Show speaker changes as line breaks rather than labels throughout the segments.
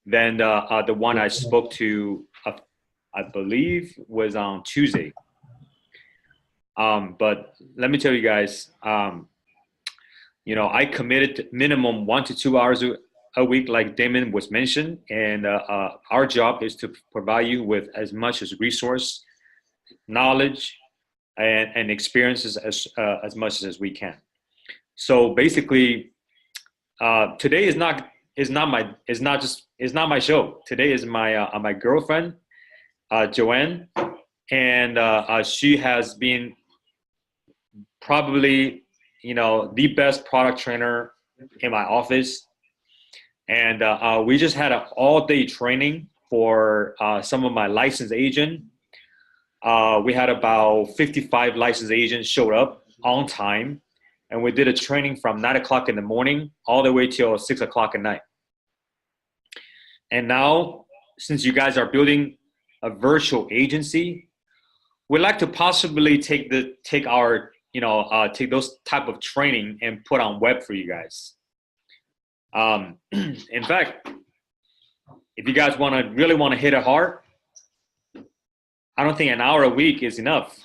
than the one I spoke to, I believe, was on Tuesday. But let me tell you guys, I committed minimum 1 to 2 hours a week, like Damon was mentioned, and our job is to provide you with as much as resource, knowledge, and experiences as much as we can. So basically, today is not my show. Today is my girlfriend, Joann, and she has been probably the best product trainer in my office, and we just had an all-day training for some of my licensed agent. We had about 55 licensed agents showed up on time, and we did a training from 9 o'clock in the morning all the way till 6 o'clock at night. And now, since you guys are building a virtual agency, we'd like to possibly take those type of training and put on web for you guys. In fact, if you guys really want to hit it hard, I don't think an hour a week is enough.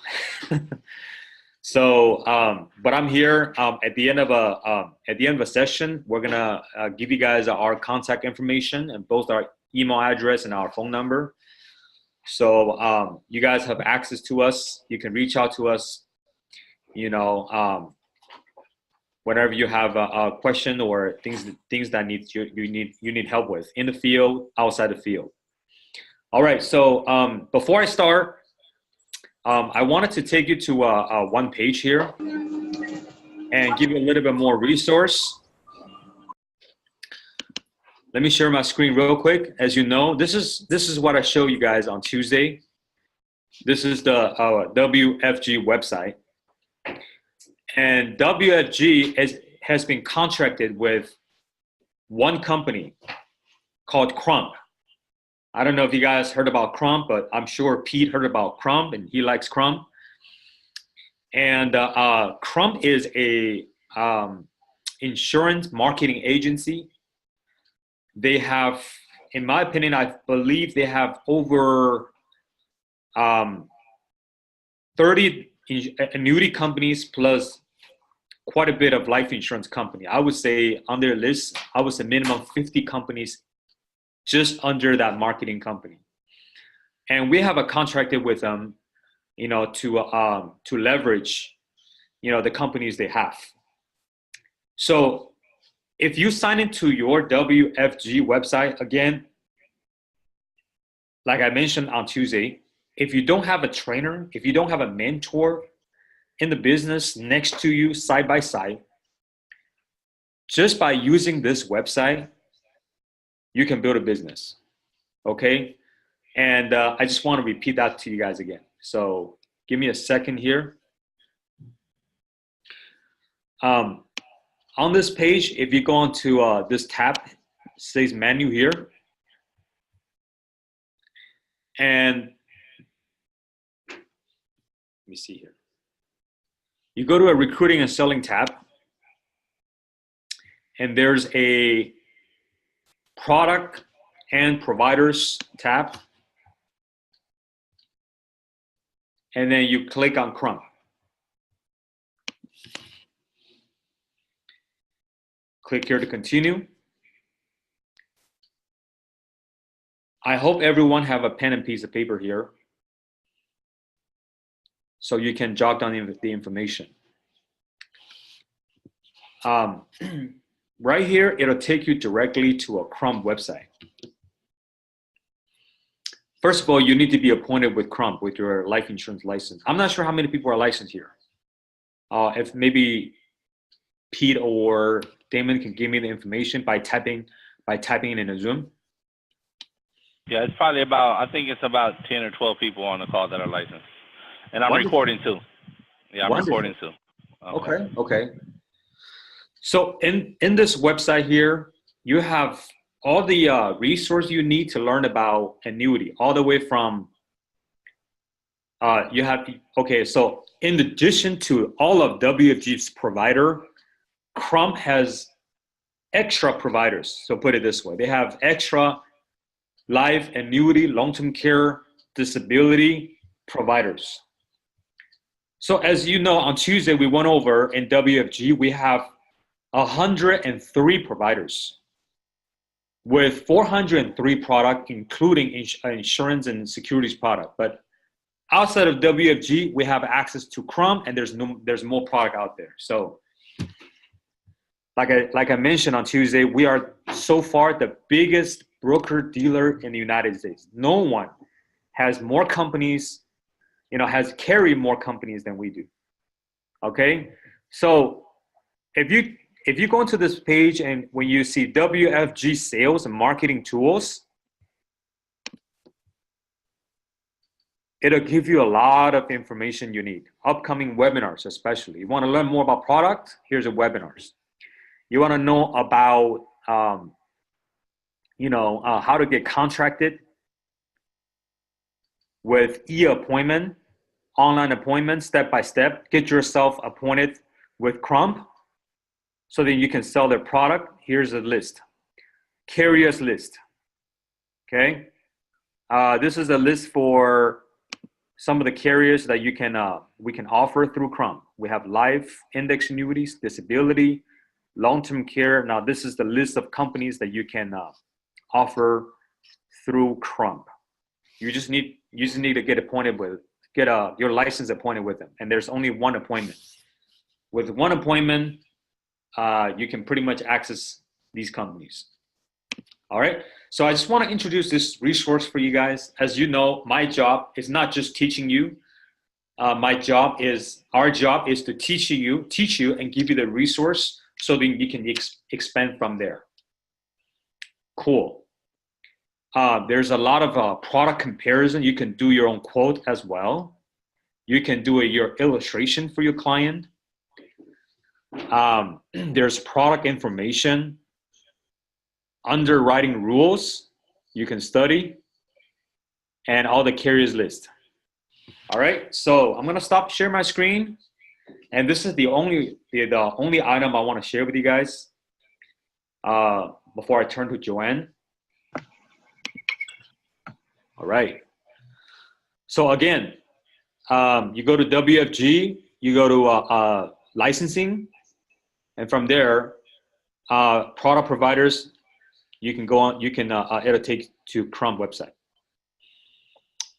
So, but I'm here at the end of a session. We're gonna give you guys our contact information and both our email address and our phone number. So you guys have access to us. You can reach out to us. Whenever you have a question or things that you need help with in the field, outside the field. All right. So before I start, I wanted to take you to one page here and give you a little bit more resource. Let me share my screen real quick. As you know, this is what I showed you guys on Tuesday. This is the WFG website, and WFG has been contracted with one company called Crump. I don't know if you guys heard about Crump, but I'm sure Pete heard about Crump, and he likes Crump. And Crump is a insurance marketing agency. They have, in my opinion, I believe they have over 30 annuity companies plus quite a bit of life insurance company. I would say on their list, I would say minimum 50 companies just under that marketing company. And we have a contracted with them, to leverage, the companies they have. So if you sign into your WFG website, again, like I mentioned on Tuesday, if you don't have a trainer, if you don't have a mentor in the business next to you side by side, just by using this website, you can build a business, okay? And I just want to repeat that to you guys again. So give me a second here. On this page, if you go onto this tab, it says menu here. And let me see here. You go to a recruiting and selling tab, and there's a product and providers tab, and then you click on Crump. Click here to continue. I hope everyone have a pen and piece of paper here so you can jot down the information. Right here, it'll take you directly to a Crump website. First of all, you need to be appointed with Crump with your life insurance license. I'm not sure how many people are licensed here. If maybe Pete or Damon can give me the information by typing it in a Zoom.
Yeah, it's probably I think it's about 10 or 12 people on the call that are licensed. And I'm recording too. Yeah, I'm recording too.
Okay. So in this website here, you have all the resources you need to learn about annuity, all the way from so in addition to all of WFG's provider, Crump has extra providers. So put it this way, they have extra life, annuity, long-term care, disability providers. So as you know, on Tuesday, we went over in WFG, we have 103 providers with 403 product, including insurance and securities product. But outside of WFG, we have access to Crum, and there's more product out there. So like I mentioned on Tuesday, we are so far the biggest broker dealer in the United States. No one has more companies, has carried more companies than we do. Okay, so if you go into this page and when you see WFG sales and marketing tools, it'll give you a lot of information you need. Upcoming webinars, especially. You want to learn more about product? Here's a webinars. You want to know about, how to get contracted with e-appointment, online appointment, step by step. Get yourself appointed with Crum so that you can sell their product. Here's a list. Carriers list. Okay. This is a list for some of the carriers that we can offer through Crum. We have life, index annuities, disability, long-term care. Now this is the list of companies that you can offer through Crum. You just need to get your license appointed with them, and there's only one appointment. With one appointment, you can pretty much access these companies. All right. So I just want to introduce this resource for you guys. As you know, my job is not just teaching you. Our job is to teach you and give you the resource so that you can expand from there. Cool. There's a lot of product comparison. You can do your own quote as well. You can do your illustration for your client. There's product information, underwriting rules you can study, and all the carriers list. All right, so I'm gonna stop sharing my screen, and this is the only item I want to share with you guys before I turn to Joann. All right. So again, you go to WFG, you go to licensing, and from there, product providers, you can go on. It'll take to Crum website.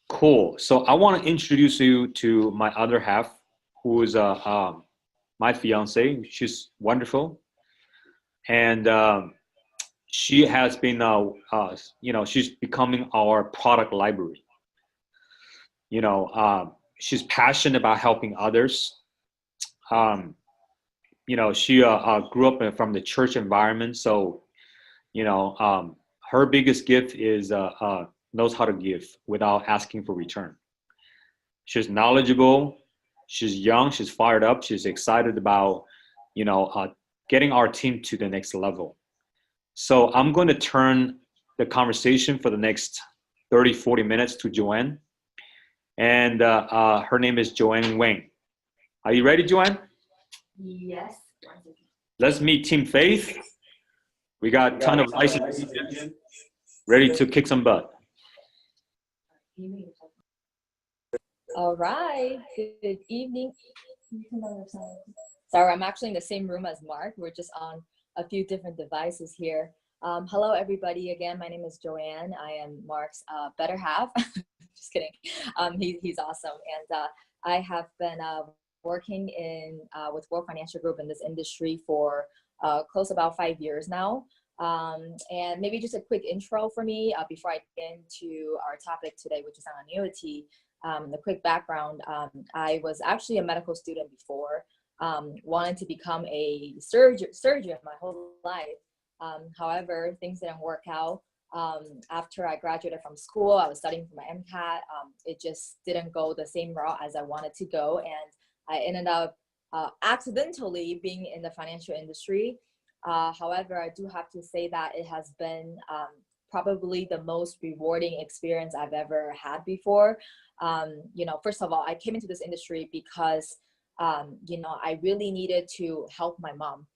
Cool. So I want to introduce you to my other half, who is my fiance. She's wonderful, and she has been, she's becoming our product library. She's passionate about helping others. She grew up from the church environment, so her biggest gift is knows how to give without asking for return. She's knowledgeable, she's young, she's fired up, she's excited about getting our team to the next level. So I'm going to turn the conversation for the next 30-40 minutes to Joann, and her name is Joann Wang. Are you ready, Joann?
Yes.
Let's meet Team Faith. We got a ton of licensed agents ready to kick some butt.
All right. Good evening. Sorry, I'm actually in the same room as Mark. We're just on a few different devices here. Hello, everybody. Again, my name is Joann. I am Mark's better half. Just kidding. He's awesome. And I have been working with World Financial Group in this industry for close to about 5 years now. And maybe just a quick intro for me before I get into our topic today, which is on annuity. The quick background, I was actually a medical student before, wanted to become a surgeon my whole life. However, things didn't work out. After I graduated from school, I was studying for my MCAT. It just didn't go the same route as I wanted to go. And I ended up accidentally being in the financial industry. However, I do have to say that it has been probably the most rewarding experience I've ever had before. First of all, I came into this industry because, I really needed to help my mom.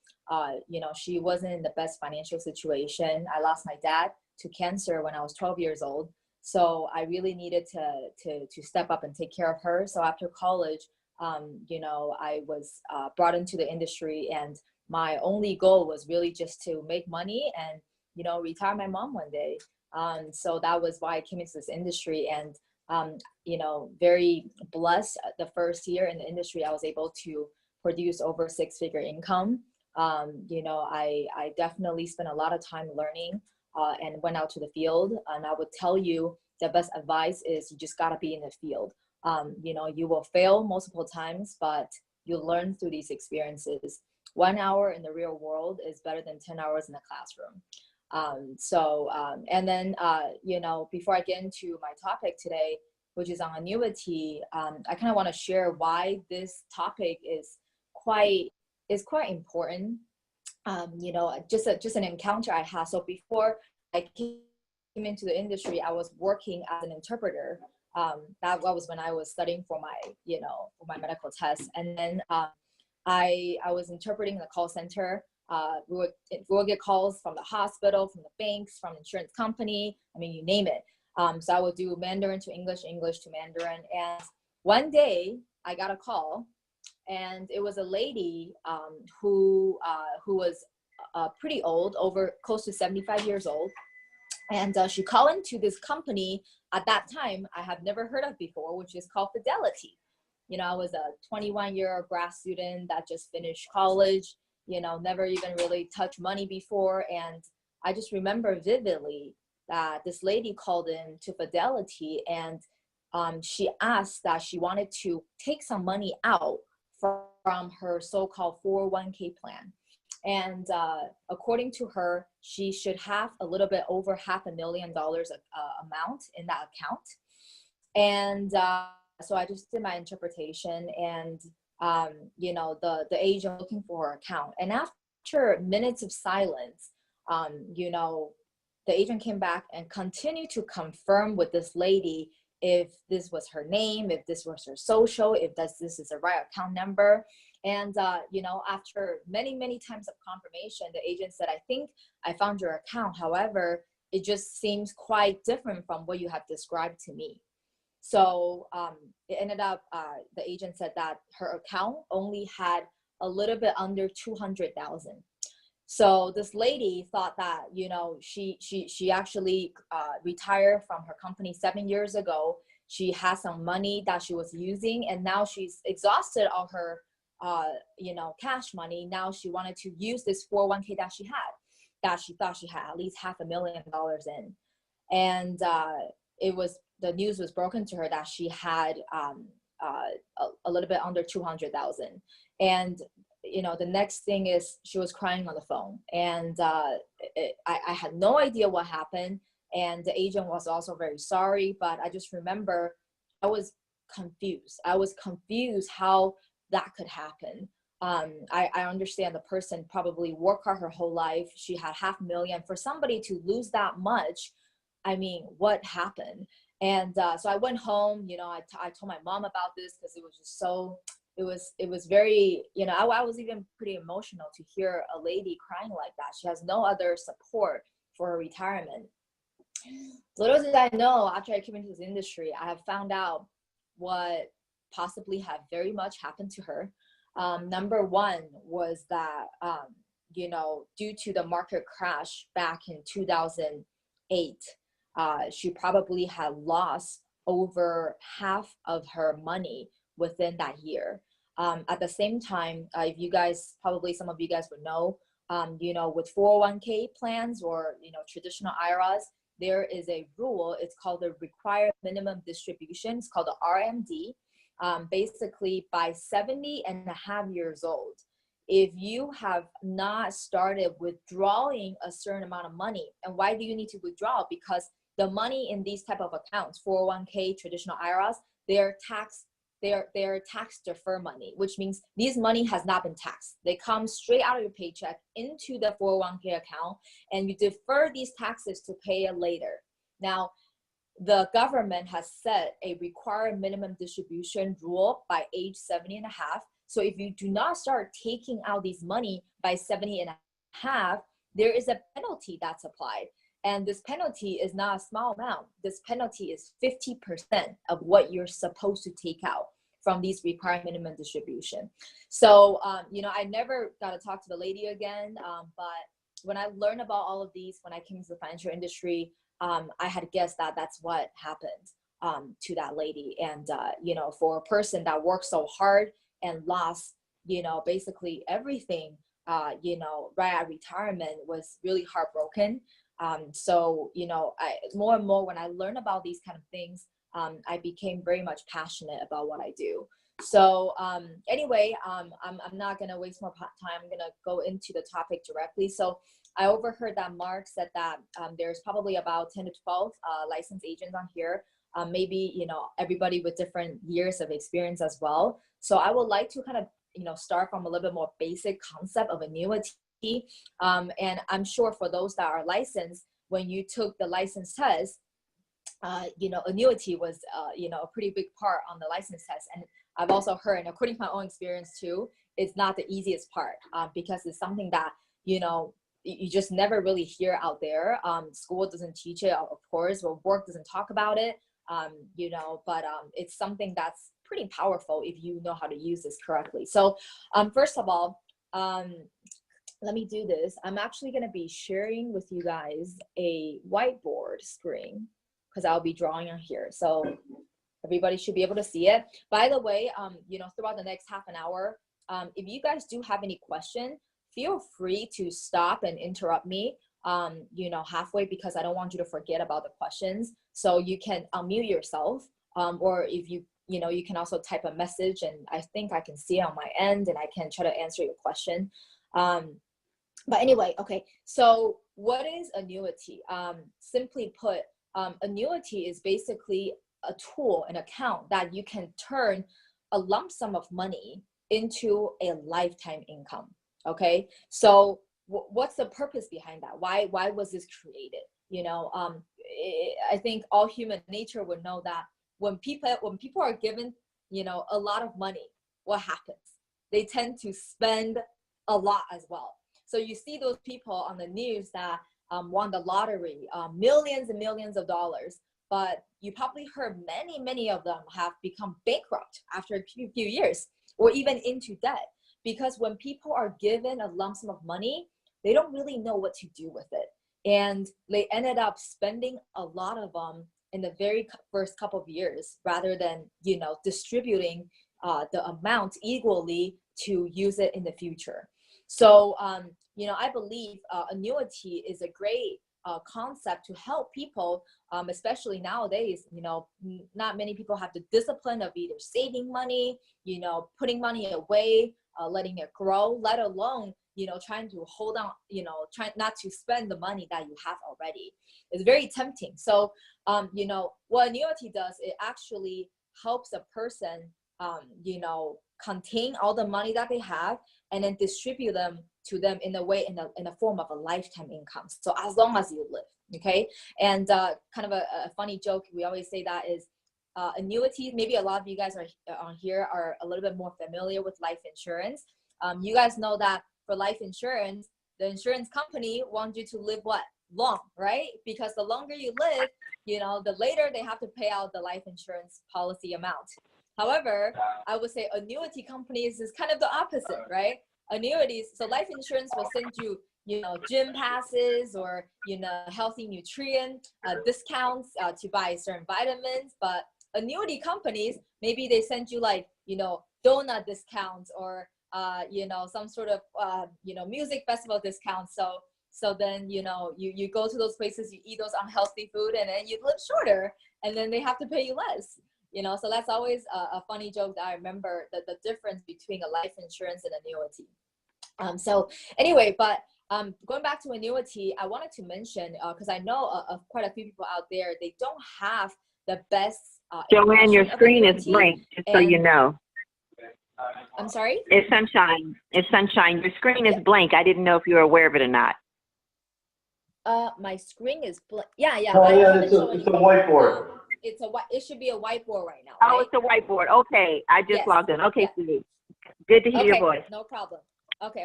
She wasn't in the best financial situation. I lost my dad to cancer when I was 12 years old. So I really needed to step up and take care of her. So after college, you know, I was brought into the industry, and my only goal was really just to make money and, you know, retire my mom one day. So that was why I came into this industry, and you know, very blessed. The first year in the industry, I was able to produce over 6-figure income. You know, I definitely spent a lot of time learning and went out to the field. And I would tell you the best advice is you just gotta be in the field. You know, you will fail multiple times, but you learn through these experiences. 1 hour in the real world is better than 10 hours in the classroom. And then, you know, before I get into my topic today, which is on annuity, I kind of want to share why this topic is quite important. You know, just an encounter I had. So before I came into the industry, I was working as an interpreter. That was when I was studying for my, you know, for my medical test. And then I was interpreting in the call center. We would get calls from the hospital, from the banks, from the insurance company. I mean, you name it. So I would do Mandarin to English, English to Mandarin. And one day I got a call, and it was a lady who was pretty old, over close to 75 years old. And she called into this company at that time I have never heard of before, which is called Fidelity. You know, I was a 21-year grad student that just finished college, you know, never even really touched money before. And I just remember vividly that this lady called in to Fidelity, and she asked that she wanted to take some money out from her so-called 401k plan. And according to her, she should have a little bit over $500,000 amount in that account. And so I just did my interpretation, and you know, the agent looking for her account. And after minutes of silence, you know, the agent came back and continued to confirm with this lady if this was her name, if this was her social, if this is the right account number. And you know, after many times of confirmation, the agent said, "I think I found your account. However, it just seems quite different from what you have described to me." So it ended up, the agent said that her account only had a little bit under 200,000. So this lady thought that, you know, she actually retired from her company 7 years ago. She has some money that she was using, and now she's exhausted all her, you know, cash money. Now she wanted to use this 401k that she had, that she thought she had at least $500,000 in. And the news was broken to her that she had a little bit under 200,000. And you know, the next thing is she was crying on the phone, and I had no idea what happened. And the agent was also very sorry, but I just remember I was confused. I was confused how that could happen. I understand the person probably worked hard her whole life. She had $500,000. For somebody to lose that much, I mean, what happened? And so I went home, you know, I told my mom about this, because it was just so, it was very, you know, I was even pretty emotional to hear a lady crying like that. She has no other support for her retirement. Little did I know, after I came into this industry, I have found out what possibly had very much happened to her. Number one was that, you know, due to the market crash back in 2008, she probably had lost over half of her money within that year. At the same time, if you guys, probably some of you guys would know, you know, with 401k plans or, you know, traditional IRAs, there is a rule. It's called the required minimum distribution. It's called the RMD. Basically, by 70.5 years old, if you have not started withdrawing a certain amount of money, and why do you need to withdraw? Because the money in these type of accounts, 401k, traditional IRAs, they're tax defer money, which means these money has not been taxed. They come straight out of your paycheck into the 401k account, and you defer these taxes to pay it later. Now, the government has set a required minimum distribution rule by age 70.5. So if you do not start taking out these money by 70.5, there is a penalty that's applied. And this penalty is not a small amount. This penalty is 50% of what you're supposed to take out from these required minimum distribution. So, I never got to talk to the lady again. But when I learned about all of these, when I came to the financial industry, I had guessed that that's what happened to that lady. And, for a person that worked so hard and lost, basically everything, right at retirement, was really heartbroken. So, more and more when I learn about these kind of things, I became very much passionate about what I do. So anyway, I'm not going to waste more time. I'm going to go into the topic directly. So I overheard that Mark said that there's probably about 10 to 12 licensed agents on here. Maybe, everybody with different years of experience as well. So I would like to kind of, start from a little bit more basic concept of annuity. And I'm sure for those that are licensed, when you took the license test, annuity was, a pretty big part on the license test. And I've also heard, and according to my own experience too, it's not the easiest part because it's something that, you just never really hear out there. School doesn't teach it, of course, or work doesn't talk about it, but it's something that's pretty powerful if you know how to use this correctly. So first of all, let me do this. I'm actually going to be sharing with you guys a whiteboard screen because I'll be drawing on here. So everybody should be able to see it. By the way, throughout the next half an hour, if you guys do have any question, feel free to stop and interrupt me, halfway, because I don't want you to forget about the questions. So you can unmute yourself, or if you can also type a message, and I think I can see it on my end and I can try to answer your question. But anyway, okay, so what is annuity? Simply put, annuity is basically a tool, an account that you can turn a lump sum of money into a lifetime income. Okay, so what's the purpose behind that? Why was this created? I think all human nature would know that when people are given, a lot of money, what happens? They tend to spend a lot as well. So you see those people on the news that won the lottery, millions and millions of dollars, but you probably heard many of them have become bankrupt after a few years, or even into debt. Because when people are given a lump sum of money, they don't really know what to do with it. And they ended up spending a lot of them in the very first couple of years, rather than, distributing the amount equally to use it in the future. So, I believe annuity is a great concept to help people, especially nowadays. Not many people have the discipline of either saving money, putting money away, letting it grow, let alone, trying to hold on, trying not to spend the money that you have already. It's very tempting. So, what annuity does, it actually helps a person, contain all the money that they have and then distribute them to them in a way, in the form of a lifetime income. So as long as you live, okay? And kind of a funny joke we always say that is, annuities, maybe a lot of you guys are on here are a little bit more familiar with life insurance. You guys know that for life insurance, the insurance company wants you to live long, right? Because the longer you live, the later they have to pay out the life insurance policy amount. However, I would say annuity companies is kind of the opposite, right? Annuities, so life insurance will send you, gym passes or, healthy nutrient discounts to buy certain vitamins. But annuity companies, maybe they send you like, donut discounts or, some sort of, music festival discounts. So then, you go to those places, you eat those unhealthy food, and then you live shorter, and then they have to pay you less. So that's always a funny joke that I remember, the difference between a life insurance and annuity. So anyway, but going back to annuity, I wanted to mention, because I know of quite a few people out there, they don't have the best
Joann, your screen is blank, just so you know.
I'm sorry?
It's sunshine. It's sunshine. Your screen is blank. I didn't know if you were aware of it or not.
My screen is blank. Yeah.
Oh, yeah, it's a whiteboard.
It should be a whiteboard right now.
Oh,
right?
it's a whiteboard. Okay, I just
Yes.
logged in. Okay,
Yes.
sweetie. Good to hear your voice.
No problem. Okay.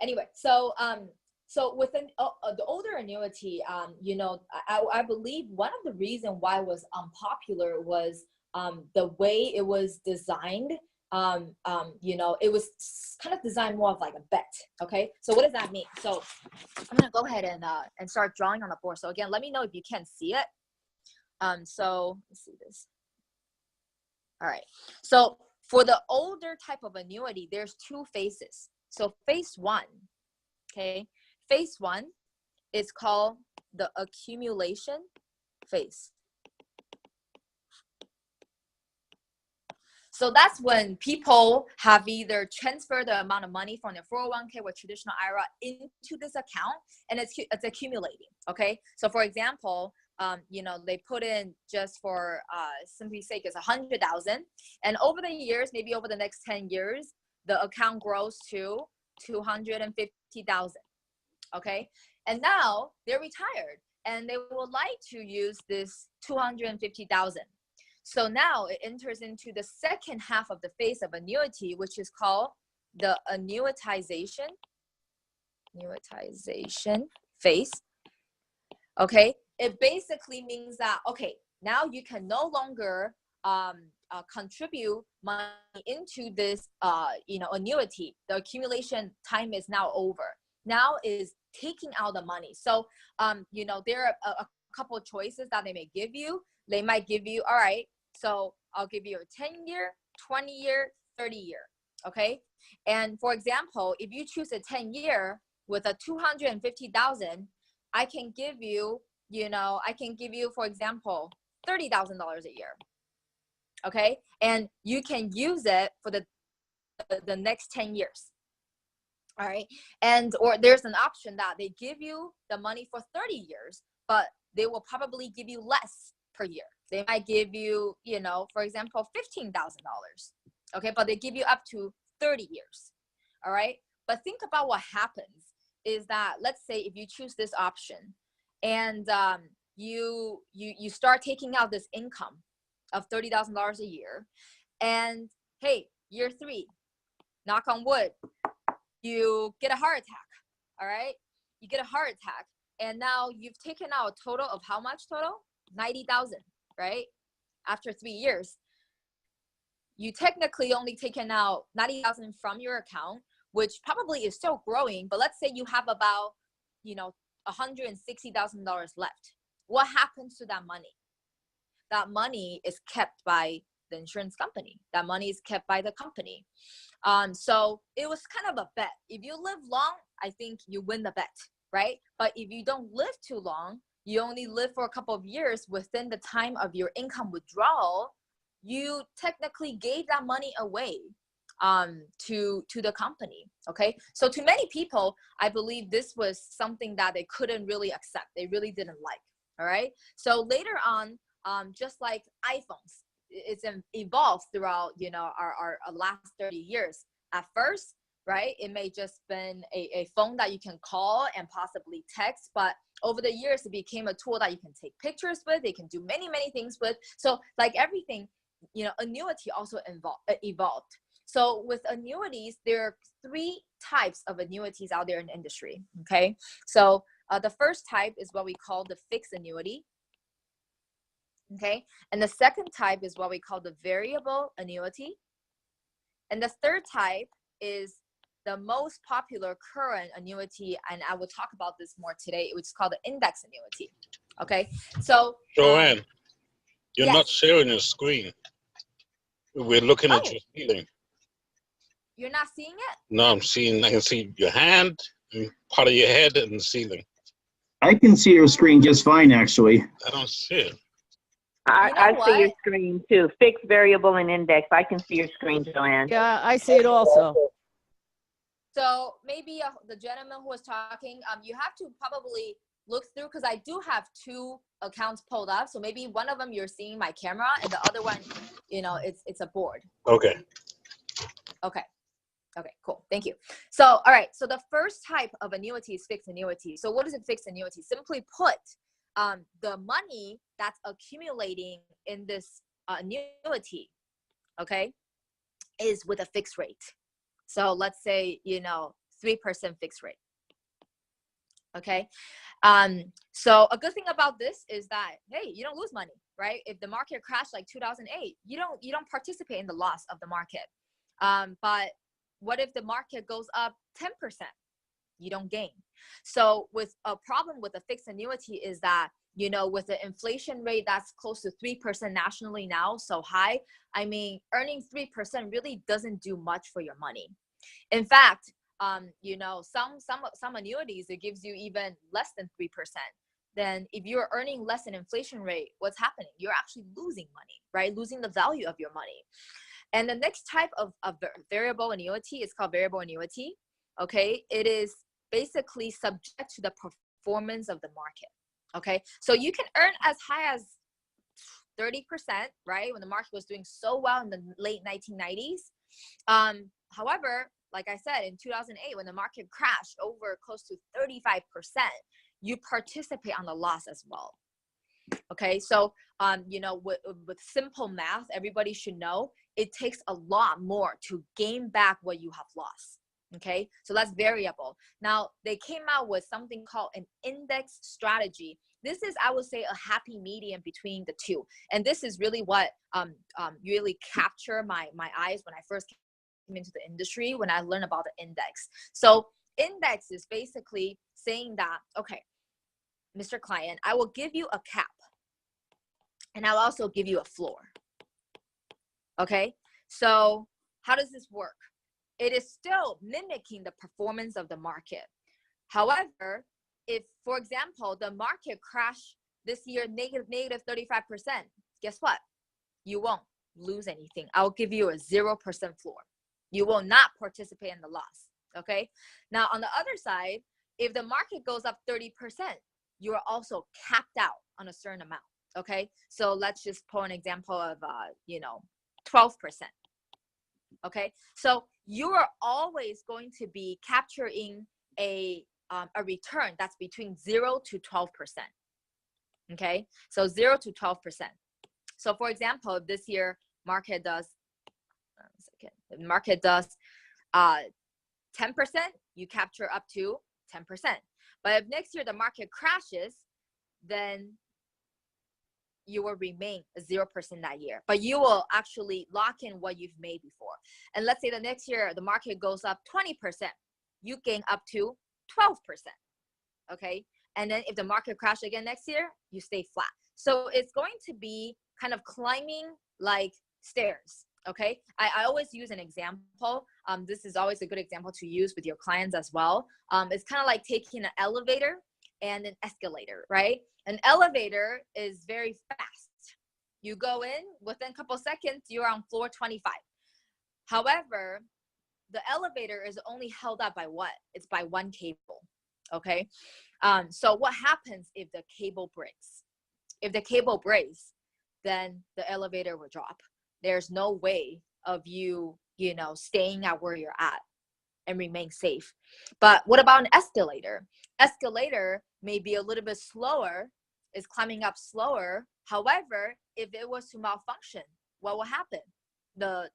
Anyway, so So with the older annuity, you know, I believe one of the reasons why it was unpopular was the way it was designed. You know, it was kind of designed more of like a bet. Okay, so what does that mean? So I'm gonna go ahead and start drawing on the board. So again, let me know if you can see it. So let's see this. All right. So for the older type of annuity, there's two phases. So phase one, okay. Phase one is called the accumulation phase. So that's when people have either transferred the amount of money from their 401k or traditional IRA into this account, and it's accumulating. Okay. So for example, you know, they put in, just for simply sake, is 100,000, and over the years, maybe over the next 10 years, the account grows to 250,000. Okay, and now they're retired and they would like to use this 250,000. So now it enters into the second half of the phase of annuity, which is called the annuitization phase. Okay, it basically means that, okay, now you can no longer contribute money into this you know, annuity. The accumulation time is now over. Now is taking out the money. So you know, there are a couple of choices that they may give you. They might give you, all right, so I'll give you a 10-year, 20-year, 30-year. Okay, and for example, if you choose a 10-year with a 250,000, I can give you, you know, I can give you, for example, $30,000 a year. Okay, and you can use it for the next 10 years. All right, and or there's an option that they give you the money for 30 years, but they will probably give you less per year. They might give you, you know, for example, $15,000. Okay, but they give you up to 30 years. All right, but think about what happens is that, let's say if you choose this option, and you start taking out this income of $30,000 a year, and hey, year 3, knock on wood, you get a heart attack. All right, you get a heart attack, and now you've taken out a total of how much total? 90,000, right? After 3 years, you technically only taken out 90,000 from your account, which probably is still growing, but let's say you have about, you know, $160,000 left. What happens to that money? That money is kept by the insurance company. That money is kept by the company. So it was kind of a bet. If you live long, I think you win the bet, right? But if you don't live too long, you only live for a couple of years within the time of your income withdrawal, you technically gave that money away to the company. Okay, so to many people, I believe this was something that they couldn't really accept. They really didn't like. All right, so later on, just like iPhones, it's evolved throughout, you know, our last 30 years. At first, right, it may just been a phone that you can call and possibly text, but over the years, it became a tool that you can take pictures with. They can do many things with. So like everything, you know, annuity also evolved. So with annuities, there are 3 types of annuities out there in the industry. Okay, so the first type is what we call the fixed annuity. Okay, and the second type is what we call the variable annuity, and the third type is the most popular current annuity, and I will talk about this more today, which is called the index annuity. Okay, so
Joann, you're
yes.
not sharing your screen. We're looking at your ceiling.
You're not seeing it?
No, I can see your hand and part of your head and the ceiling.
I can see your screen just fine, actually.
I don't see it.
I see your screen too. Fixed, variable, and index. I can see your screen, Joann.
Yeah, I see it also.
So maybe the gentleman who was talking, you have to probably look through, because I do have 2 accounts pulled up. So maybe one of them you're seeing my camera, and the other one, you know, it's a board.
Okay.
Okay, cool. Thank you. So, all right. So the first type of annuity is fixed annuity. So what is a fixed annuity? Simply put, the money that's accumulating in this annuity, okay, is with a fixed rate. So let's say, you know, 3% fixed rate. Okay. So a good thing about this is that, hey, you don't lose money, right? If the market crashed like 2008, you don't participate in the loss of the market. But what if the market goes up 10%? You don't gain. So with a problem with a fixed annuity is that, you know, with the inflation rate that's close to 3% nationally now, so high, I mean, earning 3% really doesn't do much for your money. In fact, you know, some annuities, it gives you even less than 3%. Then if you're earning less than inflation rate, what's happening? You're actually losing money, right? Losing the value of your money. And the next type of variable annuity is called variable annuity. Okay, it is basically subject to the performance of the market. Okay, so you can earn as high as 30%, right? When the market was doing so well in the late 1990s. However, like I said, in 2008, when the market crashed over close to 35%, you participate on the loss as well. Okay, so you know, with simple math, everybody should know it takes a lot more to gain back what you have lost. Okay, so that's variable. Now they came out with something called an index strategy. This is, I would say, a happy medium between the two, and this is really what really captured my eyes when I first came into the industry, when I learned about the index. So index is basically saying that, okay, Mr. Client, I will give you a cap and I'll also give you a floor. Okay, so how does this work? It is still mimicking the performance of the market. However, if, for example, the market crashed this year negative 35%, guess what? You won't lose anything. I'll give you a 0% floor. You will not participate in the loss. Okay, now on the other side, if the market goes up 30%, you are also capped out on a certain amount. Okay, so let's just pull an example of you know, 12%. Okay, so you are always going to be capturing a return that's between 0 to 12%. Okay, so 0 to 12%. So for example, this year market does the market does 10%, you capture up to 10%. But if next year the market crashes, then you will remain 0% that year, but you will actually lock in what you've made before. And let's say the next year the market goes up 20%, you gain up to 12%. Okay, and then if the market crashes again next year, you stay flat. So it's going to be kind of climbing like stairs. Okay, I always use an example. This is always a good example to use with your clients as well. It's kind of like taking an elevator and an escalator, right? An elevator is very fast. You go in, within a couple seconds, you're on floor 25. However, the elevator is only held up by what? It's by one cable, okay? So what happens if the cable breaks? If the cable breaks, then the elevator will drop. There's no way of you know, staying at where you're at and remain safe. But what about an escalator? Escalator may be a little bit slower, is climbing up slower. However, if it was to malfunction, what will happen? The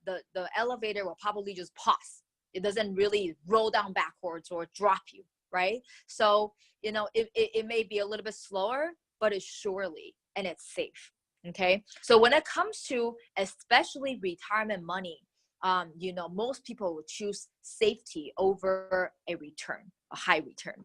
elevator will probably just pause. It doesn't really roll down backwards or drop you, right? So, you know, it may be a little bit slower, but it's surely, and it's safe. Okay, so when it comes to especially retirement money, you know, most people would choose safety over a return, a high return.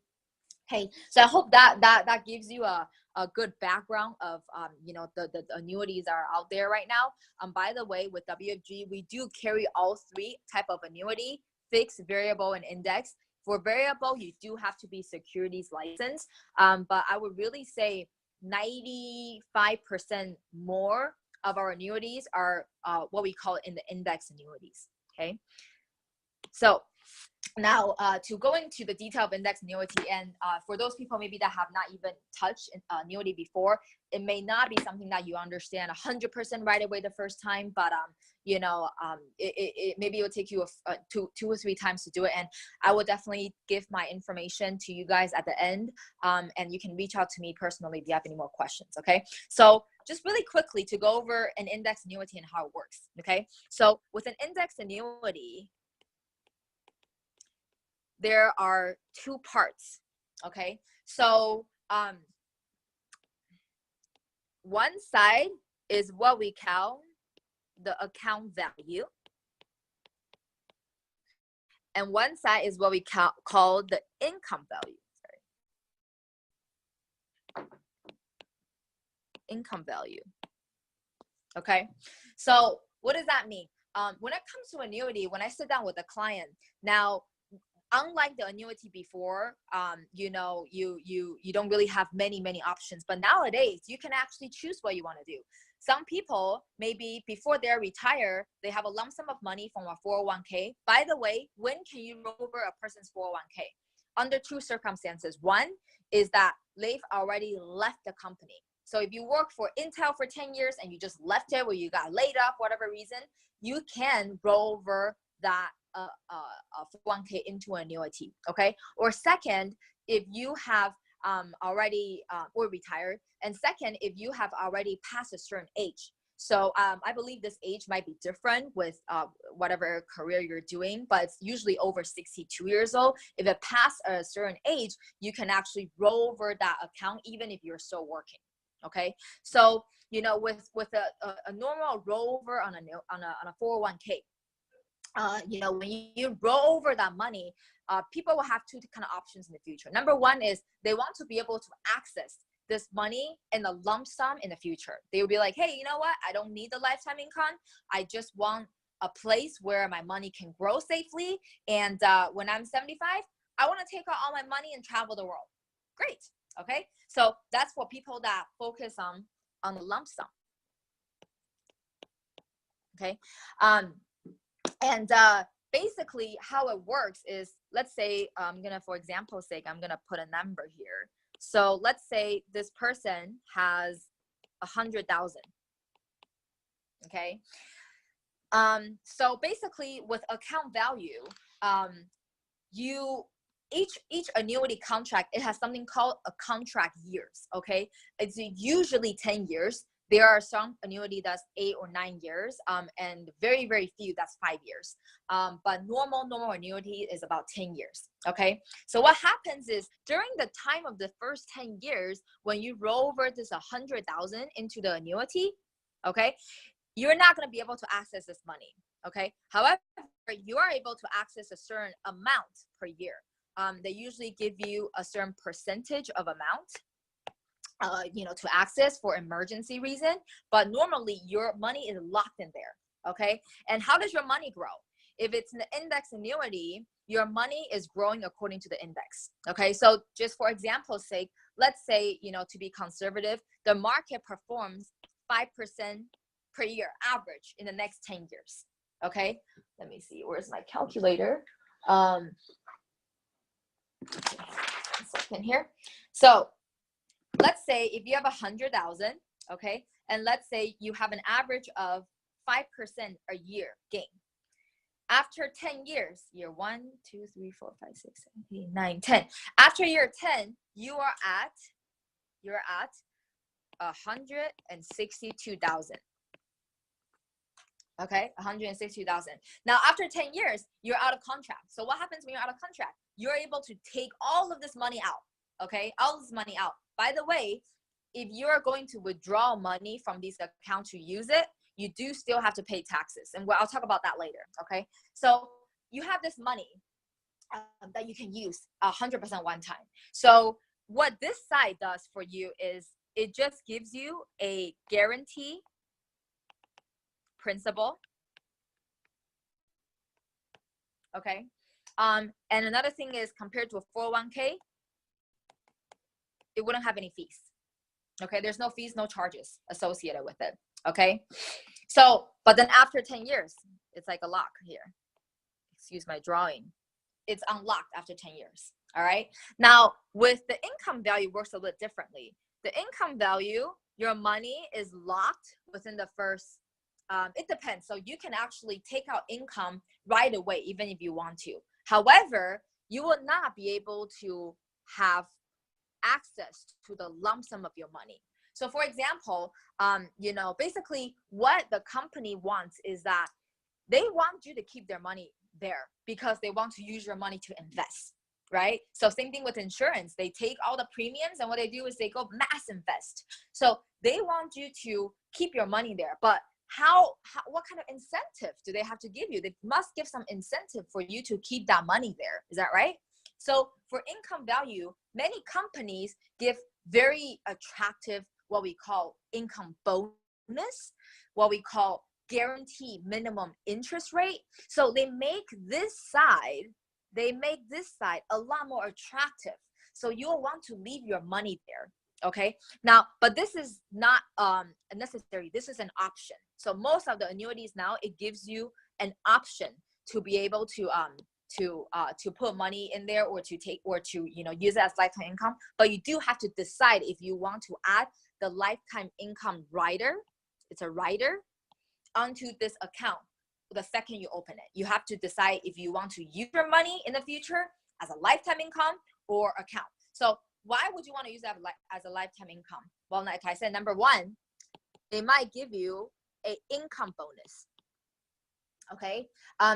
Okay, so I hope that gives you a good background of you know, the annuities that are out there right now. By the way, with WFG, we do carry all three type of annuity: fixed, variable, and index. For variable, you do have to be securities licensed, but I would really say 95% more of our annuities are what we call in the index annuities. Okay, so now to go into the detail of index annuity, and for those people maybe that have not even touched annuity before, it may not be something that you understand 100% right away the first time, but you know, maybe it will take you two or three times to do it. And I will definitely give my information to you guys at the end, and you can reach out to me personally if you have any more questions. Okay, so just really quickly to go over an index annuity and how it works. Okay, so with an index annuity, there are two parts. Okay, So one side is what we call the account value, and one side is what we call the income value. Sorry. Income value. Okay, so what does that mean? When it comes to annuity, when I sit down with a client, now, unlike the annuity before, you know, you don't really have many options, but nowadays you can actually choose what you want to do. Some people, maybe before they're retired, they have a lump sum of money from a 401k. By the way, when can you roll over a person's 401k? Under two circumstances. One is that they've already left the company. So if you work for Intel for 10 years and you just left it, or you got laid off, whatever reason, you can roll over that 401k into an annuity, okay? Or second, if you have already or retired, and second, if you have already passed a certain age. So I believe this age might be different with whatever career you're doing, but it's usually over 62 years old. If it passed a certain age, you can actually roll over that account even if you're still working. Okay, so you know, with a normal rollover on a 401k, you know, when you roll over that money, people will have two kind of options in the future. Number one is they want to be able to access this money in a lump sum in the future. They will be like, hey, you know what? I don't need the lifetime income. I just want a place where my money can grow safely. And when I'm 75, I want to take out all my money and travel the world. Great. Okay, so that's for people that focus on the lump sum. Okay, and basically how it works is, let's say I'm gonna, for example's sake, I'm gonna put a number here. So let's say this person has 100,000. Okay, so basically with account value, each annuity contract, it has something called a contract years. Okay, it's usually 10 years. There are some annuity that's 8 or 9 years, and very few that's 5 years. But normal annuity is about 10 years. Okay, so what happens is during the time of the first 10 years, when you roll over this 100,000 into the annuity, okay, you're not going to be able to access this money. Okay, however, you are able to access a certain amount per year. They usually give you a certain percentage of amount, you know, to access for emergency reason, but normally your money is locked in there. Okay, and how does your money grow? If it's an index annuity, your money is growing according to the index. Okay, so just for example's sake, let's say, you know, to be conservative, the market performs 5% per year average in the next 10 years. Okay, let me see, where's my calculator? A second here. So let's say if you have 100,000, okay, and let's say you have an average of 5% a year gain. After 10 years, year 1, 2, 3, 4, 5, 6, 7, 8, 9, 10. After year 10, you're at 162,000. Okay, 162,000. Now, after 10 years, you're out of contract. So what happens when you're out of contract? You're able to take all of this money out. Okay, all this money out. By the way, if you're going to withdraw money from these accounts to use it, you do still have to pay taxes. And I'll talk about that later. Okay, so you have this money that you can use 100% one time. So what this side does for you is it just gives you a guarantee principal. Okay, and another thing is, compared to a 401k, it wouldn't have any fees. Okay, there's no fees, no charges associated with it. Okay, so but then after 10 years, it's like a lock here. Excuse my drawing. It's unlocked after 10 years. All right, now with the income value works a bit differently. The income value, your money is locked within the first, it depends. So you can actually take out income right away, even if you want to. However, you will not be able to have access to the lump sum of your money. So for example, you know, basically what the company wants is that they want you to keep their money there because they want to use your money to invest, right? So same thing with insurance. They take all the premiums and what they do is they go mass invest. So they want you to keep your money there, but what kind of incentive do they have to give you? They must give some incentive for you to keep that money there. Is that right? So for income value, many companies give very attractive, what we call income bonus, what we call guaranteed minimum interest rate. So they make this side a lot more attractive. So you'll want to leave your money there. Okay. Now, but this is not necessary. This is an option. So most of the annuities now, it gives you an option to be able to put money in there or to take or to use it as lifetime income. But you do have to decide if you want to add the lifetime income rider. It's a rider onto this account. The second you open it, you have to decide if you want to use your money in the future as a lifetime income or account. So why would you want to use that as a lifetime income? Well, like I said, number one, they might give you an income bonus. Okay.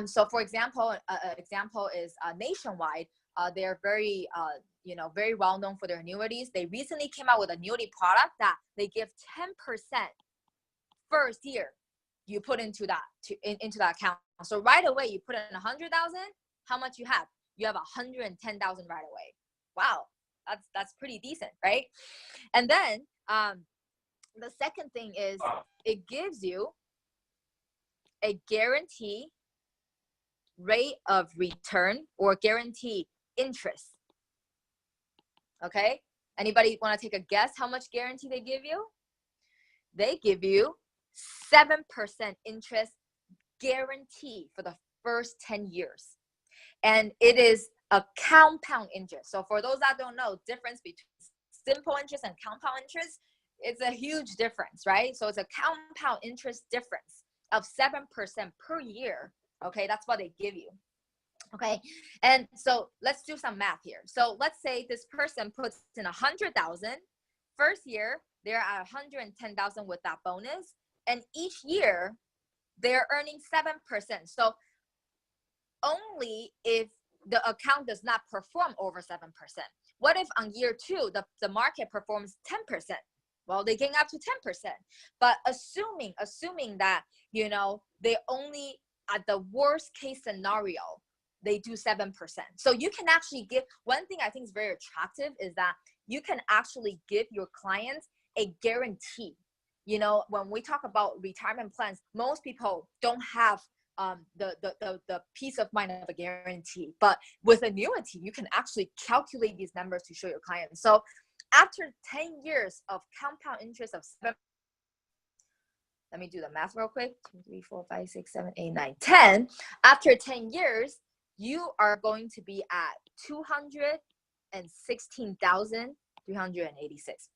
So for example, example is Nationwide. They're very, very well known for their annuities. They recently came out with an annuity product that they give 10% first year you put into that account. So right away you put in 100,000. How much you have? You have 110,000 right away. Wow, that's pretty decent, right? And then the second thing is it gives you a guarantee rate of return or guarantee interest. Okay, anybody want to take a guess how much guarantee they give you? They give you 7% interest guarantee for the first 10 years. And it is a compound interest. So for those that don't know, difference between simple interest and compound interest, it's a huge difference, right? So it's a compound interest difference of 7% per year. Okay, that's what they give you. Okay, and so let's do some math here. So let's say this person puts in 100,000. First year, they're at 110,000 with that bonus. And each year, they're earning 7%. So only if the account does not perform over 7%. What if on year two, the market performs 10%? Well, they gain up to 10%. But assuming that, they only, at the worst case scenario, they do 7%. So you can actually give, one thing I think is very attractive is that you can actually give your clients a guarantee. When we talk about retirement plans, most people don't have the peace of mind of a guarantee. But with annuity, you can actually calculate these numbers to show your clients. So after 10 years of compound interest of 7, let me do the math real quick. 2, 3, 4, 5, 6, 7, 8, 9, 10. After 10 years, you are going to be at 216,386.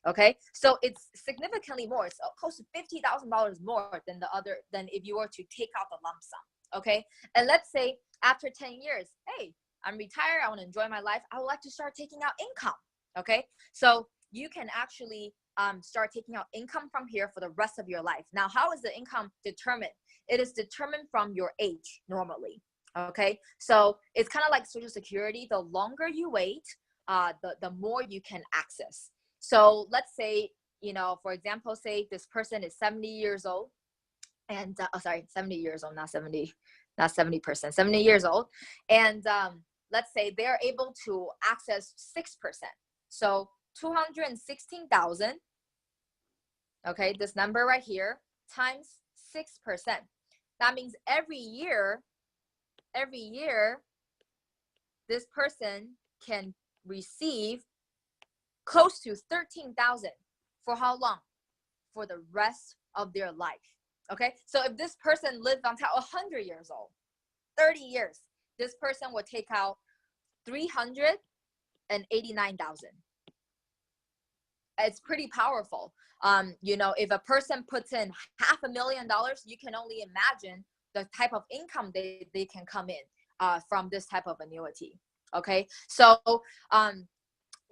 Okay, so it's significantly more. It's close to $50,000 more than if you were to take out the lump sum. Okay, and let's say after 10 years, hey, I'm retired, I want to enjoy my life, I would like to start taking out income. Okay, so you can actually start taking out income from here for the rest of your life. Now, how is the income determined? It is determined from your age normally. Okay, so it's kind of like Social Security. The longer you wait, the more you can access. So let's say, for example, say this person is 70 years old and 70 years old, not 70%, 70 years old. And let's say they're able to access 6%. So 216,000, okay, this number right here times 6%. That means every year, this person can receive close to 13,000 for how long? For the rest of their life. Okay, so if this person lived until 100 years old, 30 years, this person would take out 389,000. It's pretty powerful. If a person puts in $500,000, you can only imagine the type of income they can come in from this type of annuity. Okay, so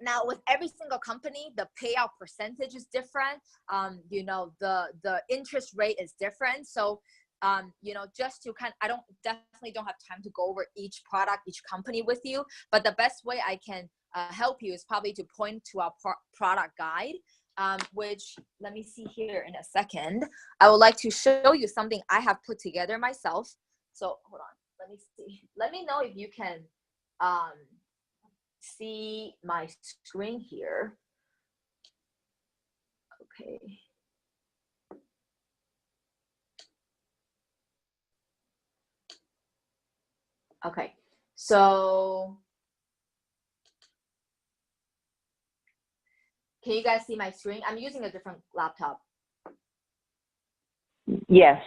now with every single company, the payout percentage is different. The interest rate is different. So you know, just to I definitely don't have time to go over each product, each company with you, but the best way I can help you is probably to point to our product guide, which, let me see here in a second. I would like to show you something I have put together myself. So hold on, let me see. Let me know if you can see my screen here. Okay. Okay, so can you guys see my screen? I'm using a different laptop.
Yes.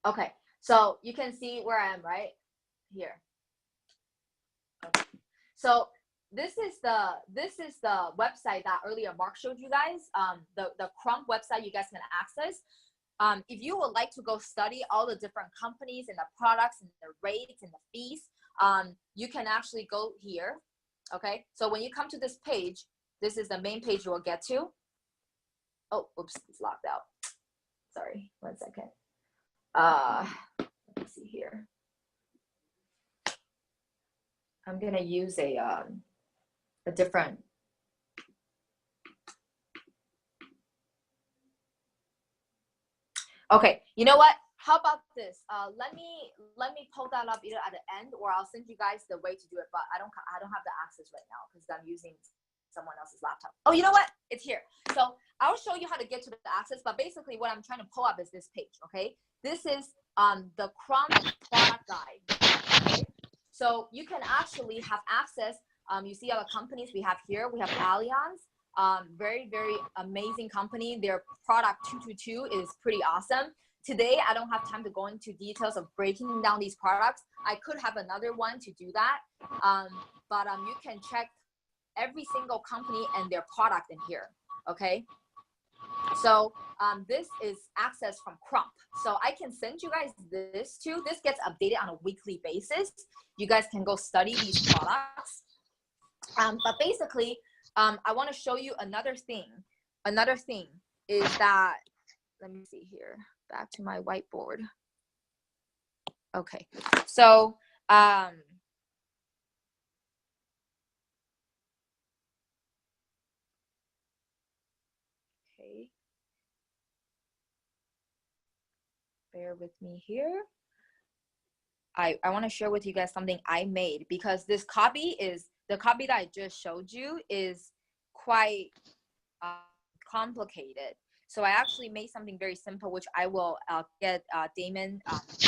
Okay, so you can see where I am, right? Here. Okay. So this is the website that earlier Mark showed you guys. The Crump website you guys can access. If you would like to go study all the different companies and the products and the rates and the fees, you can actually go here. Okay, so when you come to this page, this is the main page you will get to. Oh, oops, it's locked out. Sorry, 1 second. Let me see here. I'm gonna use a different. Okay, you know what? How about this? Let me pull that up either at the end, or I'll send you guys the way to do it. But I don't have the access right now because I'm using someone else's laptop. Oh, you know what? It's here. So I'll show you how to get to the access. But basically, what I'm trying to pull up is this page. Okay, this is the Crump product guide. Okay, so you can actually have access. You see all the companies we have here. We have Allianz. Very, very amazing company. Their product 222 is pretty awesome. Today, I don't have time to go into details of breaking down these products. I could have another one to do that. But you can check every single company and their product in here, okay? So this is access from Crump. So I can send you guys this too. This gets updated on a weekly basis. You guys can go study these products. But basically, I want to show you another thing. Another thing is that, let me see here, back to my whiteboard. Okay, so okay, bear with me here. I want to share with you guys something I made, because this copy is, the copy that I just showed you is quite complicated. So I actually made something very simple, which I will get Damon,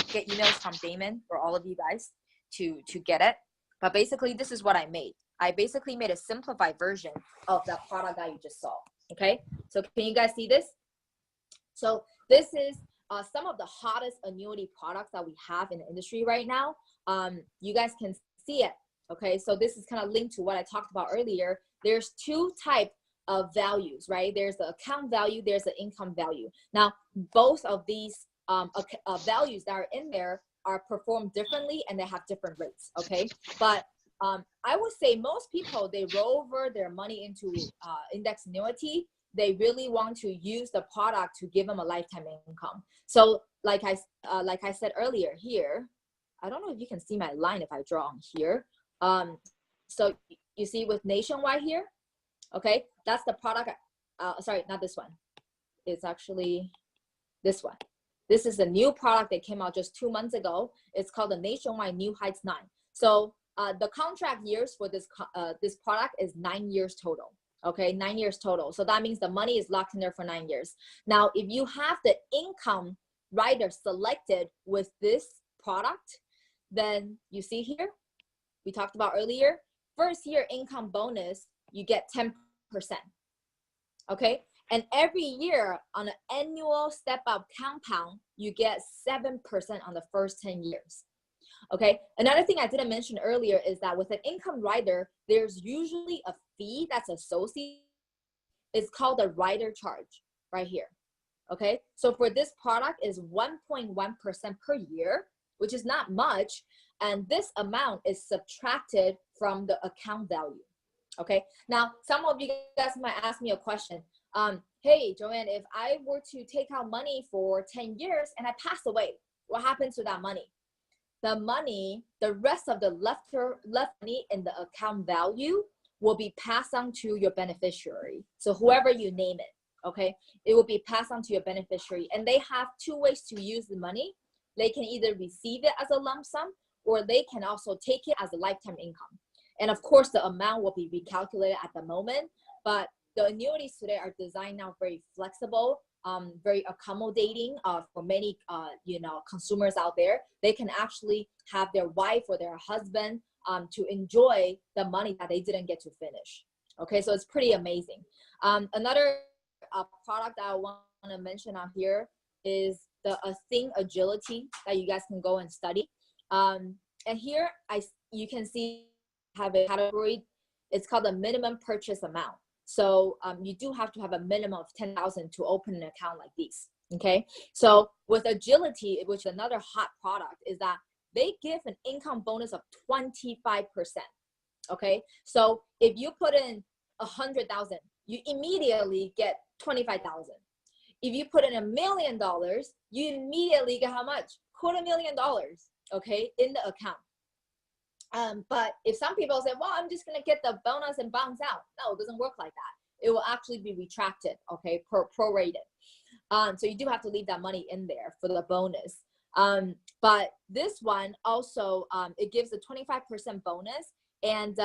get emails from Damon for all of you guys to get it. But basically, this is what I made. I basically made a simplified version of that product that you just saw. Okay, so can you guys see this? So this is some of the hottest annuity products that we have in the industry right now. You guys can see it. Okay, so this is kind of linked to what I talked about earlier. There's two types of values, right? There's the account value, there's the income value. Now, both of these values that are in there are performed differently and they have different rates, okay? But I would say most people, they roll over their money into index annuity. They really want to use the product to give them a lifetime income. So like I said earlier here, I don't know if you can see my line if I draw on here. So you see with Nationwide here, okay, that's the product. Sorry, not this one. It's actually this one. This is a new product that came out just 2 months ago. It's called the Nationwide New Heights 9. So the contract years for this product is 9 years total. Okay, 9 years total. So that means the money is locked in there for 9 years. Now, if you have the income rider selected with this product, then you see here, we talked about earlier, first year income bonus, you get 10%. Okay, and every year on an annual step up compound, you get 7% on the first 10 years. Okay, another thing I didn't mention earlier is that with an income rider, there's usually a fee that's associated. It's called the rider charge right here. Okay, so for this product is 1.1% per year, which is not much. And this amount is subtracted from the account value. Okay, now some of you guys might ask me a question. Hey, Joanne, if I were to take out money for 10 years and I pass away, what happens to that money? The money, the rest of the left money in the account value will be passed on to your beneficiary. So whoever you name it, okay, it will be passed on to your beneficiary. And they have two ways to use the money. They can either receive it as a lump sum, or they can also take it as a lifetime income. And of course, the amount will be recalculated at the moment, but the annuities today are designed now very flexible, very accommodating for many consumers out there. They can actually have their wife or their husband to enjoy the money that they didn't get to finish. Okay, so it's pretty amazing. Another product I want to mention out here is the Athene Agility that you guys can go and study. And here you can see have a category. It's called the minimum purchase amount. So you do have to have a minimum of 10,000 to open an account like this. Okay, so with Agility, which is another hot product, is that they give an income bonus of 25%. Okay, so if you put in 100,000, you immediately get 25,000. If you put in $1 million, you immediately get how much? $250,000, okay, in the account. But if some people say, well, I'm just going to get the bonus and bounce out. No, it doesn't work like that. It will actually be retracted, okay, prorated. So you do have to leave that money in there for the bonus. But this one also, it gives a 25% bonus, and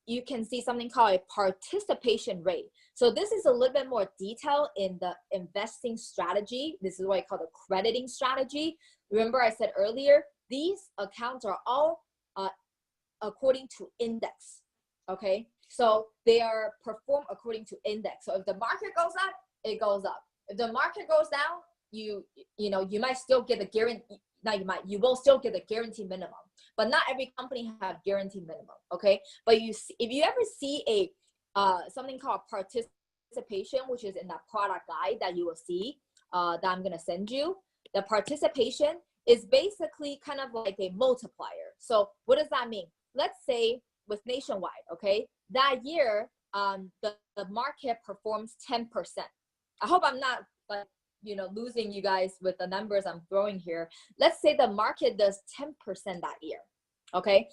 you can see something called a participation rate. So this is a little bit more detail in the investing strategy. This is what I call the crediting strategy. Remember I said earlier, these accounts are all according to index, okay? So they are performed according to index. So if the market goes up, it goes up. If the market goes down, you might still get a guarantee. You will still get a guarantee minimum, but not every company have guarantee minimum, okay? But if you ever see a something called participation, which is in that product guide that you will see that I'm gonna send you, the participation is basically kind of like a multiplier. So what does that mean? Let's say with Nationwide, okay, that year the market performs 10%. I hope I'm not like losing you guys with the numbers I'm throwing here. Let's say the market does 10% that year, okay?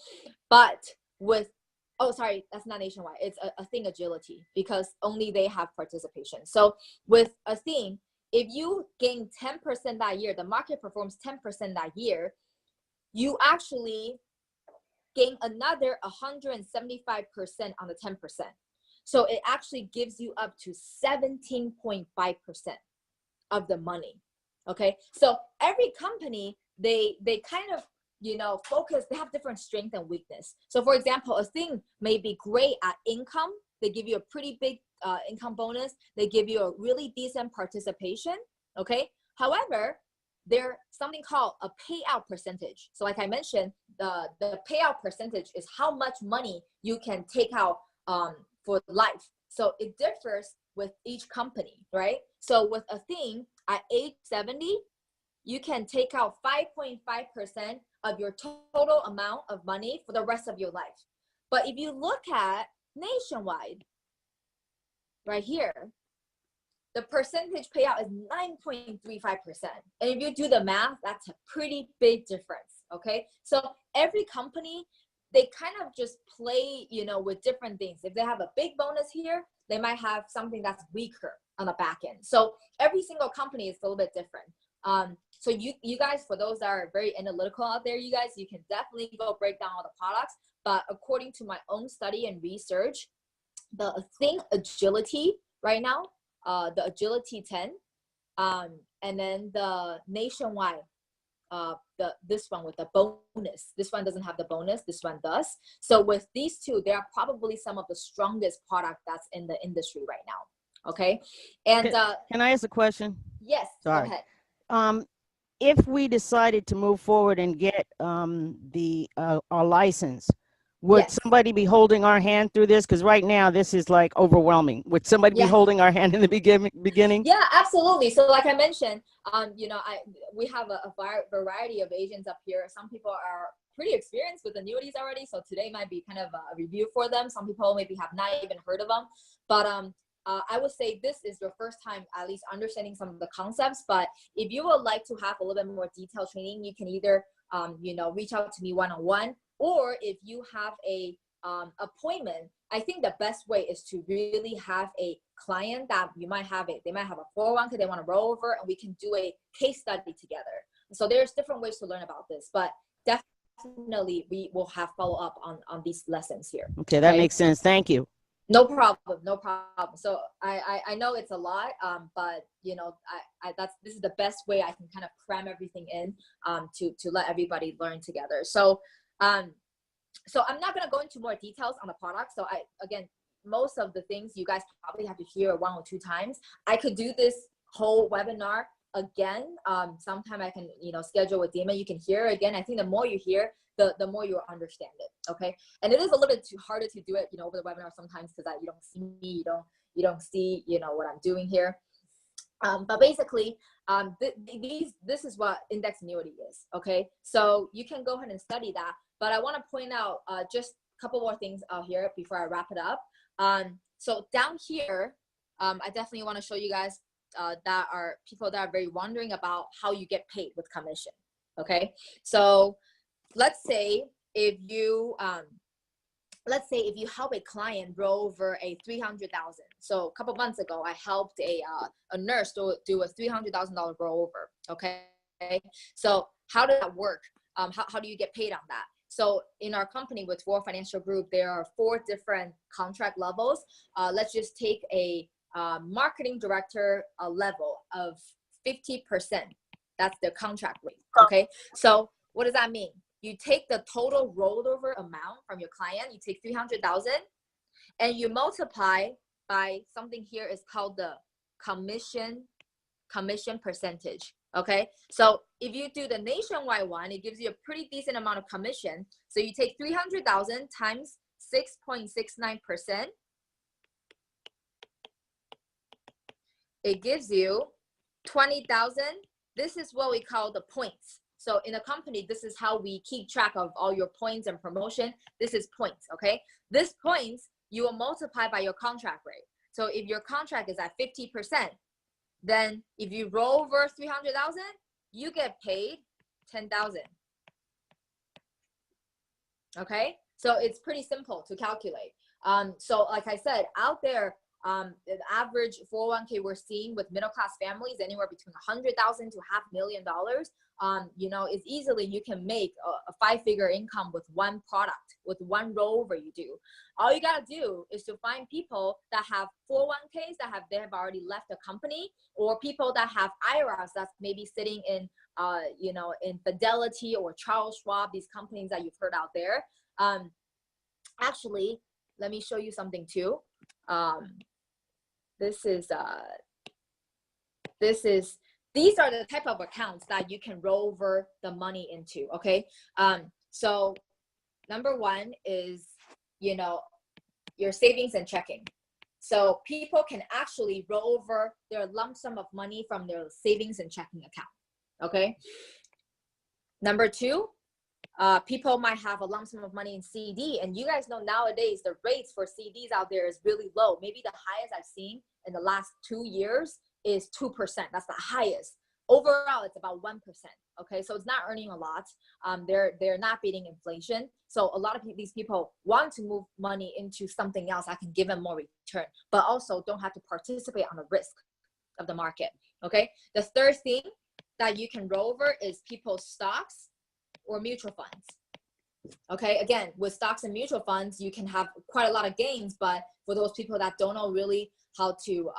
But with, oh, sorry, that's not Nationwide. It's Athene Agility, because only they have participation. So with Athene, if you gain 10% that year, the market performs 10% that year, you actually gain another 175% on the 10%. So it actually gives you up to 17.5% of the money. Okay, so every company, they kind of focus, they have different strength and weakness. So for example, Athene may be great at income. They give you a pretty big income bonus. They give you a really decent participation, okay? However, there's something called a payout percentage. So like I mentioned, the payout percentage is how much money you can take out for life. So it differs with each company, right? So with Athene, at age 70, you can take out 5.5% of your total amount of money for the rest of your life. But if you look at Nationwide, right here, the percentage payout is 9.35%. And if you do the math, that's a pretty big difference, okay? So every company, they kind of just play, with different things. If they have a big bonus here, they might have something that's weaker on the back end. So every single company is a little bit different. So you guys, for those that are very analytical out there, you guys, you can definitely go break down all the products. But according to my own study and research, the Athene Agility right now, the Agility 10, and then the Nationwide, this one with the bonus. This one doesn't have the bonus, this one does. So with these two, they are probably some of the strongest product that's in the industry right now. Okay, and
can I ask a question?
Yes,
sorry.
Go ahead.
If we decided to move forward and get our license, would
Yes.
somebody be holding our hand through this? Because right now this is like overwhelming. Would somebody be holding our hand in the beginning?
Yeah, absolutely. So like I mentioned, we have a variety of agents up here. Some people are pretty experienced with annuities already, so today might be kind of a review for them. Some people maybe have not even heard of them. But I would say this is your first time at least understanding some of the concepts, but if you would like to have a little bit more detailed training, you can either, reach out to me one-on-one, or if you have a appointment, I think the best way is to really have a client that they might have a 401k they want to roll over, and we can do a case study together. So there's different ways to learn about this, but definitely we will have follow up on these lessons here.
Okay, that makes sense. Thank you.
No problem. So I know it's a lot, but this is the best way I can kind of cram everything in to let everybody learn together. So so I'm not going to go into more details on the product. So again, most of the things you guys probably have to hear 1 or 2 times. I could do this whole webinar again. Sometime I can, schedule with Dima. You can hear it again. I think the more you hear, the more you understand it. Okay. And it is a little bit too harder to do it, over the webinar sometimes, because you don't see me, you don't see, what I'm doing here. But basically, this is what index annuity is. Okay. So you can go ahead and study that. But I want to point out just a couple more things out here before I wrap it up. So down here, I definitely want to show you guys that are people that are very wondering about how you get paid with commission. Okay. So let's say if you help a client roll over a $300,000. So a couple months ago, I helped a nurse do a $300,000 rollover. Okay. So how does that work? How do you get paid on that? So in our company with Ford Financial Group, there are 4 different contract levels. Let's just take a marketing director level of 50%. That's the contract rate. Okay. So what does that mean? You take the total rolled over amount from your client, you take 300,000 and you multiply by something here is called the commission percentage. Okay. So if you do the nationwide one, it gives you a pretty decent amount of commission. So you take 300,000 times 6.69%. It gives you 20,000. This is what we call the points. So in a company, this is how we keep track of all your points and promotion. This is points, okay? This points, you will multiply by your contract rate. So if your contract is at 50%, then if you roll over 300,000, you get paid 10,000. Okay? So it's pretty simple to calculate. So like I said, out there, the average 401k we're seeing with middle-class families anywhere between $100,000 to $500,000. Is easily you can make a 5-figure income with one product, with one rollover you do. All you gotta do is to find people that have 401ks they have already left the company, or people that have IRAs that's maybe sitting in in Fidelity or Charles Schwab, these companies that you've heard out there. Actually, let me show you something too. These are the type of accounts that you can roll over the money into. Okay. So number 1 is, your savings and checking. So people can actually roll over their lump sum of money from their savings and checking account. Okay. Number 2, people might have a lump sum of money in CD, and you guys know nowadays the rates for CDs out there is really low. Maybe the highest I've seen in the last 2 years is 2%. That's the highest. Overall, it's about 1%. Okay, so it's not earning a lot. They're not beating inflation. So a lot of these people want to move money into something else that can give them more return, but also don't have to participate on the risk of the market. Okay, the third thing that you can roll over is people's stocks or mutual funds. Okay, again, with stocks and mutual funds, you can have quite a lot of gains, but for those people that don't know really how to,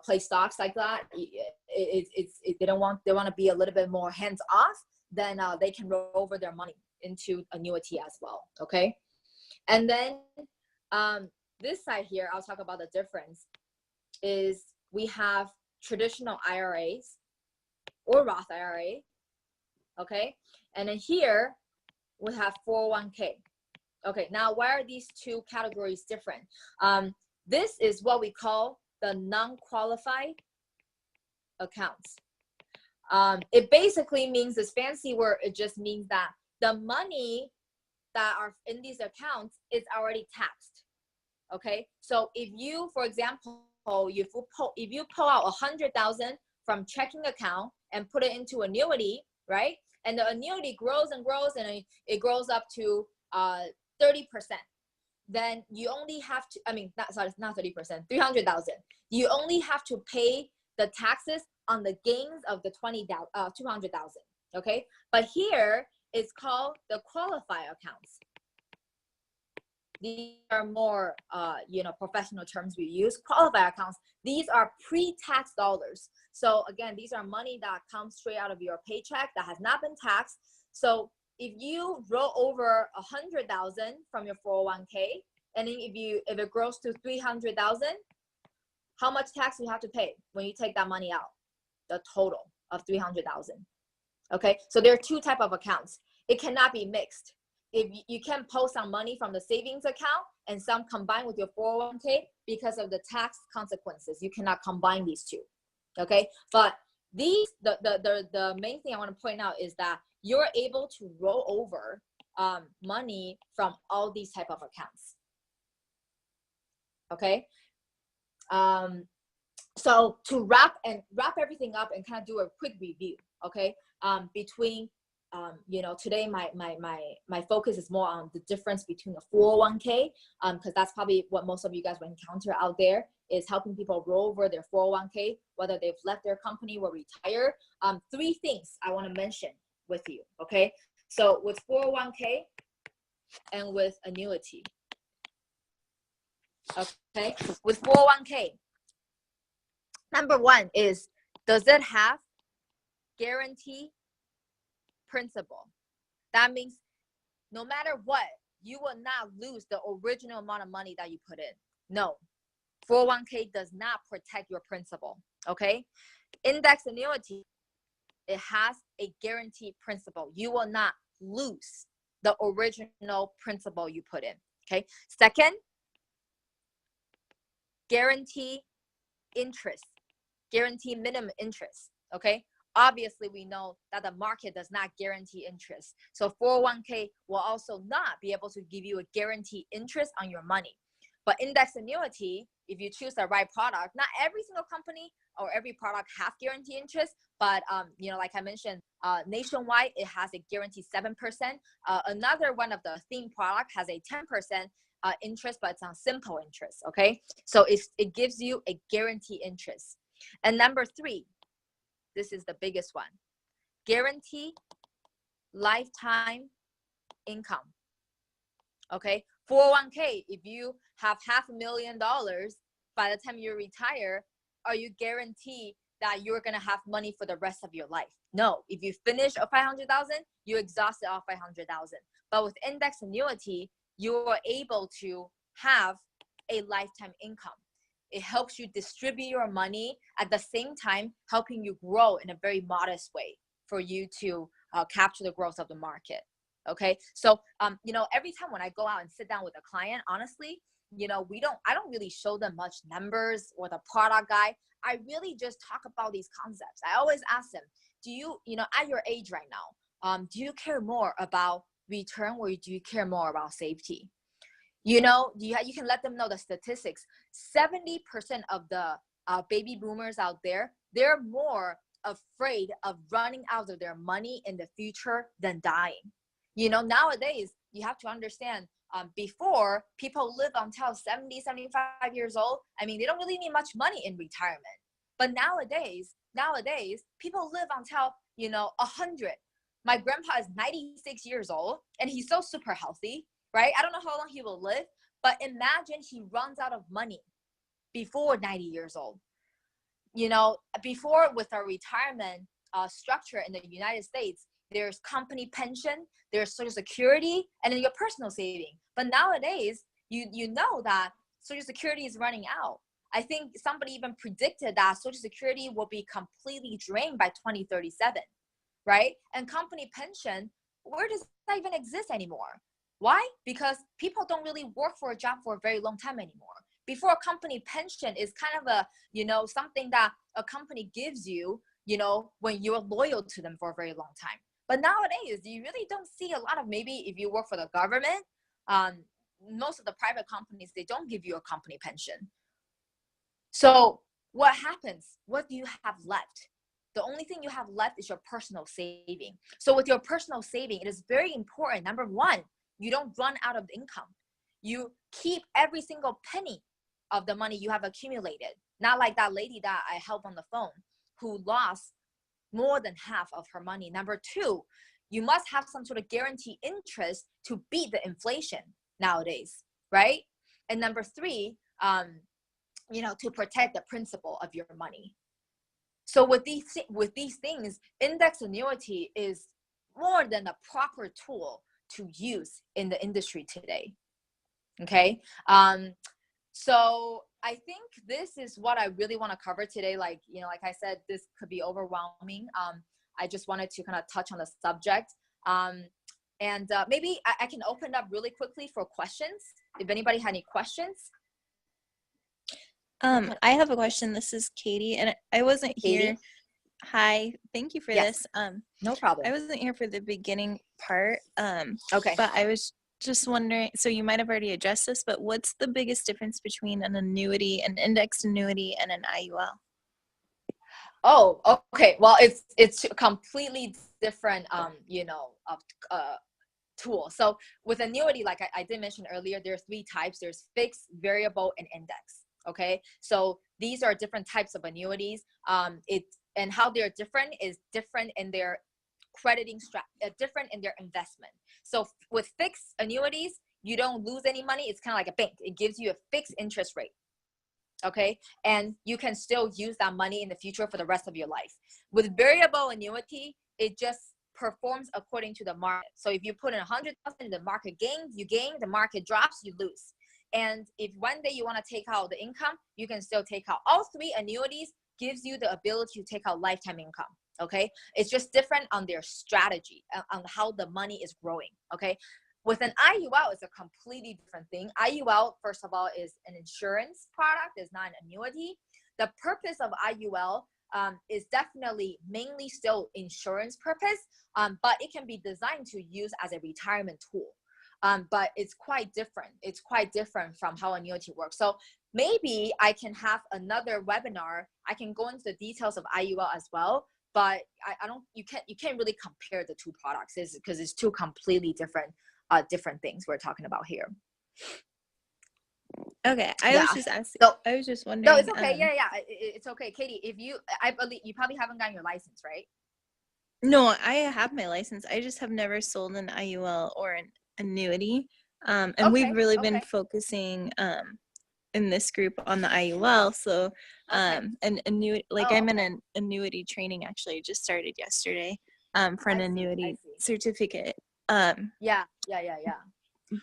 play stocks like that, they want to be a little bit more hands off, then they can roll over their money into annuity as well. Okay, and then this side here, I'll talk about the difference. Is we have traditional IRAs or Roth IRA. Okay, and then here we have 401k. Okay, now why are these 2 categories different? This is what we call the non-qualified accounts. It basically means this fancy word. It just means that the money that are in these accounts is already taxed. Okay, so if you, for example, if you pull out 100,000 from checking account and put it into annuity, right? And the annuity grows and grows, and it grows up to 30%. Then you only have to, I mean, not 30%, 300,000. You only have to pay the taxes on the gains of the 200,000. Okay, but here it's called the qualifier accounts. These are more, professional terms we use. Qualifier accounts. These are pre-tax dollars. So again, these are money that comes straight out of your paycheck that has not been taxed. So if you roll over 100,000 from your 401k, and then if it grows to 300,000, how much tax you have to pay when you take that money out? The total of 300,000. Okay, so there are two types of accounts. It cannot be mixed. If you can pull some money from the savings account and some combined with your 401k, because of the tax consequences, you cannot combine these two. Okay, but the main thing I want to point out is that you're able to roll over money from all these type of accounts. Okay, so to wrap everything up and kind of do a quick review. Okay, between today my focus is more on the difference between a 401k, because that's probably what most of you guys will encounter out there, is helping people roll over their 401k, whether they've left their company or retire. Three things I want to mention with you. Okay, so with 401k and with annuity. Okay, with 401k, number one is, does it have guarantee principal? That means no matter what, you will not lose the original amount of money that you put in. No, 401k does not protect your principal. Okay, index annuity, it has a guaranteed principal. You will not lose the original principal you put in. Okay, second, guarantee interest, guarantee minimum interest. Okay, obviously we know that the market does not guarantee interest, so 401k will also not be able to give you a guaranteed interest on your money. But index annuity, if you choose the right product, not every single company or every product have guaranteed interest, but like I mentioned, nationwide it has a guaranteed 7%. Another one of the theme product has a 10% interest, but it's on simple interest. Okay, so it gives you a guaranteed interest. And number three, this is the biggest one, guarantee lifetime income. Okay, 401k, if you have $500,000 by the time you retire, are you guaranteed that you're gonna have money for the rest of your life? No, if you finish a 500,000, you exhausted all 500,000. But with index annuity, you are able to have a lifetime income. It helps you distribute your money, at the same time helping you grow in a very modest way for you to capture the growth of the market. Okay, so every time when I go out and sit down with a client, honestly, I don't really show them much numbers or the product guide. I really just talk about these concepts. I always ask them, do you, at your age right now, do you care more about return, or do you care more about safety? You can let them know the statistics. 70% of the baby boomers out there, they're more afraid of running out of their money in the future than dying. Nowadays, you have to understand, before, people live until 70, 75 years old. I mean, they don't really need much money in retirement. But nowadays, people live until, 100. My grandpa is 96 years old, and he's so super healthy, right? I don't know how long he will live, but imagine he runs out of money before 90 years old. Before, with our retirement structure in the United States, there's company pension, there's Social Security, and then your personal saving. But nowadays, you know that Social Security is running out. I think somebody even predicted that Social Security will be completely drained by 2037, right? And company pension, where does that even exist anymore? Why? Because people don't really work for a job for a very long time anymore. Before, a company pension is kind of a, something that a company gives you, when you're loyal to them for a very long time. But nowadays, you really don't see a lot of, maybe if you work for the government, most of the private companies, they don't give you a company pension. So what happens? What do you have left? The only thing you have left is your personal saving. So with your personal saving, it is very important. Number one, you don't run out of income. You keep every single penny of the money you have accumulated. Not like that lady that I helped on the phone who lost more than half of her money. Number two, you must have some sort of guaranteed interest to beat the inflation nowadays, right? And number three, to protect the principal of your money. So with these things, index annuity is more than a proper tool to use in the industry today. Okay. So I think this is what I really want to cover today. Like I said, this could be overwhelming. I just wanted to kind of touch on the subject. And maybe I can open up really quickly for questions. If anybody had any questions.
I have a question. This is Katie, and I wasn't here. Hi, thank you for this.
No problem.
I wasn't here for the beginning part.
Okay.
But I was just wondering, so you might have already addressed this, but what's the biggest difference between an annuity, an indexed annuity, and an IUL?
Oh, okay. Well, it's completely different, tool. So with annuity, like I did mention earlier, there are three types. There's fixed, variable, and index. Okay, so these are different types of annuities. And how they're different is different in their crediting different in their investment. So with fixed annuities, you don't lose any money. It's kind of like a bank. It gives you a fixed interest rate. Okay, and you can still use that money in the future for the rest of your life. With variable annuity, it just performs according to the market. So if you put in 100,000, the market gains, you gain. The market drops, you lose. And if one day you want to take out the income, you can still take out. All three annuities gives you the ability to take out lifetime income. Okay, it's just different on their strategy, on how the money is growing. Okay, with an IUL, it's a completely different thing. IUL, first of all, is an insurance product. It's not an annuity. The purpose of IUL is definitely mainly still insurance purpose, but it can be designed to use as a retirement tool. But it's quite different. It's quite different from how annuity works. So maybe I can have another webinar. I can go into the details of IUL as well, but you can't really compare the two products because it's two completely different things we're talking about here.
Okay, I was just asking.
So,
I was just wondering.
No, it's okay. It's okay, Katie. I believe you probably haven't gotten your license, right?
No, I have my license. I just have never sold an IUL or an annuity. And we've really been focusing in this group on the IUL. So an annuity, I'm in an annuity training actually. I just started yesterday for an annuity certificate.
Yeah.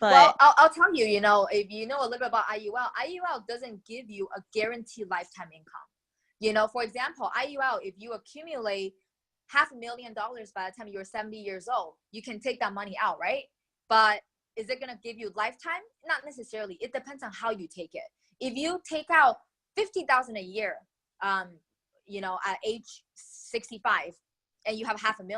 But
well, I'll tell you, if you know a little bit about IUL doesn't give you a guaranteed lifetime income. For example, IUL, if you accumulate $500,000 by the time you're 70 years old, you can take that money out, right? But is it going to give you lifetime? Not necessarily. It depends on how you take it. If you take out $50,000 a year, at age 65, and you have $500,000,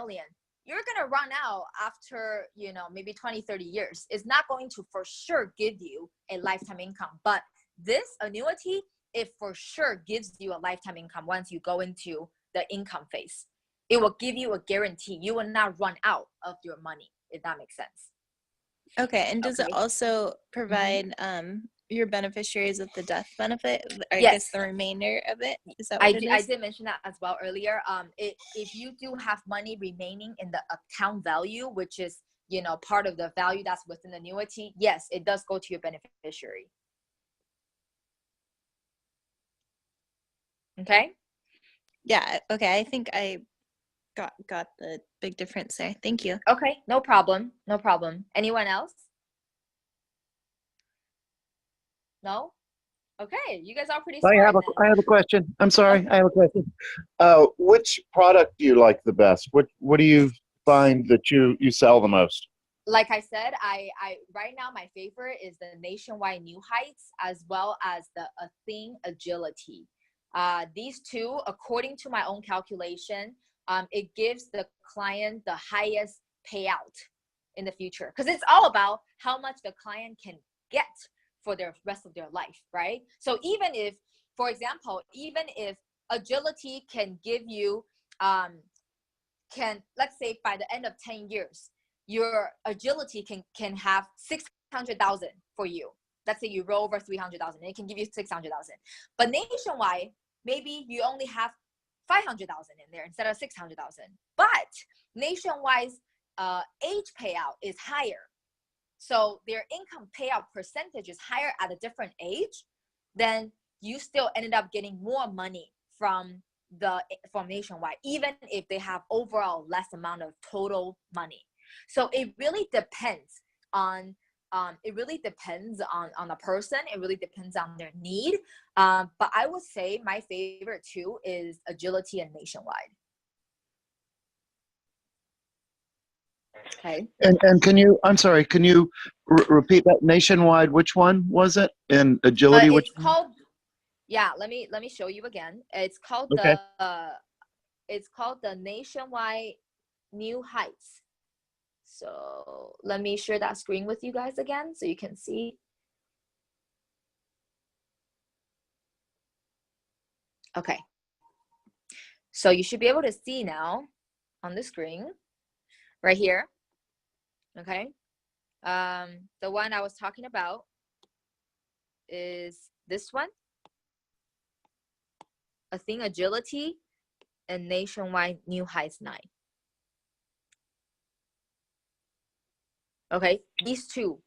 you're going to run out after, maybe 20, 30 years. It's not going to for sure give you a lifetime income. But this annuity, it for sure gives you a lifetime income once you go into the income phase. It will give you a guarantee. You will not run out of your money, if that makes sense.
Okay, and does it also provide your beneficiaries with the death benefit? I
Yes.
guess the remainder of it? Is that what it is?
I did mention that as well earlier. If you do have money remaining in the account value, which is, part of the value that's within the annuity, yes, it does go to your beneficiary. Okay?
Yeah, okay, I think I got the big difference there. Thank you.
Okay, no problem. Anyone else? No? Okay, you guys are pretty smart.
I have a question. I'm sorry, I have a question. Which product do you like the best? What do you find that you sell the most?
Like I said, I right now my favorite is the Nationwide New Heights as well as the Athene Agility. These two, according to my own calculation, it gives the client the highest payout in the future, because it's all about how much the client can get for the rest of their life, right? So even if, for example, even if agility can give you, let's say by the end of 10 years, your agility can have 600,000 for you. Let's say you roll over 300,000, it can give you 600,000. But Nationwide, maybe you only have 500,000 in there instead of 600,000. But Nationwide's age payout is higher. So their income payout percentage is higher at a different age, then you still ended up getting more money from Nationwide, even if they have overall less amount of total money. So it really depends on the person. It really depends on their need. But I would say my favorite two is Agility and Nationwide. Okay.
And I'm sorry, can you repeat that? Nationwide, which one was it? And Agility, which
it's called, yeah, let me show you again. It's called
Okay.
the Nationwide New Heights. So let me share that screen with you guys again so you can see. Okay. So you should be able to see now on the screen right here. Okay. The one I was talking about is this one. Athene Agility and Nationwide New Heights 9. Okay, these two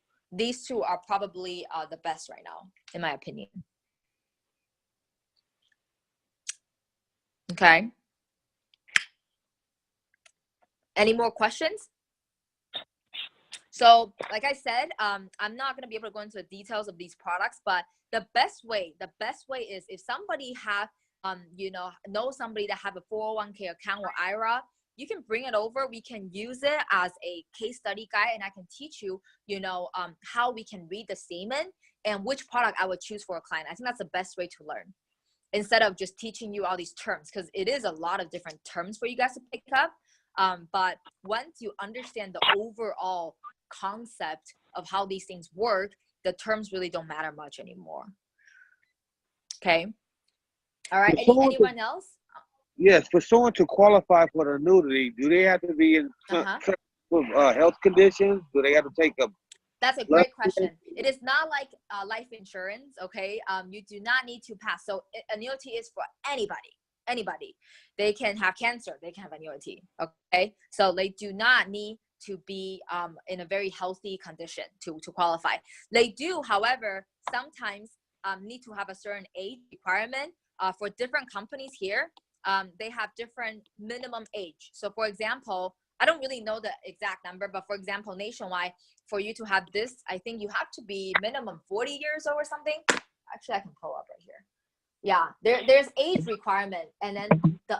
are probably the best right now, in my opinion. Okay. Any more questions? So, like I said, I'm not gonna be able to go into the details of these products, but the best way is if somebody have, know somebody that have a 401k account or IRA, you can bring it over. We can use it as a case study guide, and I can teach you, how we can read the statement and which product I would choose for a client. I think that's the best way to learn, instead of just teaching you all these terms, because it is a lot of different terms for you guys to pick up. But once you understand the overall concept of how these things work, the terms really don't matter much anymore. Okay. All right. Anyone else?
Yes, for someone to qualify for the annuity, do they have to be in with health conditions? Do they have to take a?
That's a great question. It is not like life insurance, okay? You do not need to pass. So annuity is for anybody. They can have cancer, they can have annuity, okay? So they do not need to be in a very healthy condition to qualify. They do, however, sometimes need to have a certain age requirement. For different companies here, they have different minimum age. So for example, I don't really know the exact number, but for example, Nationwide, for you to have this, I think you have to be minimum 40 years old or something. Actually, I can pull up right here. Yeah, there's age requirement, and then the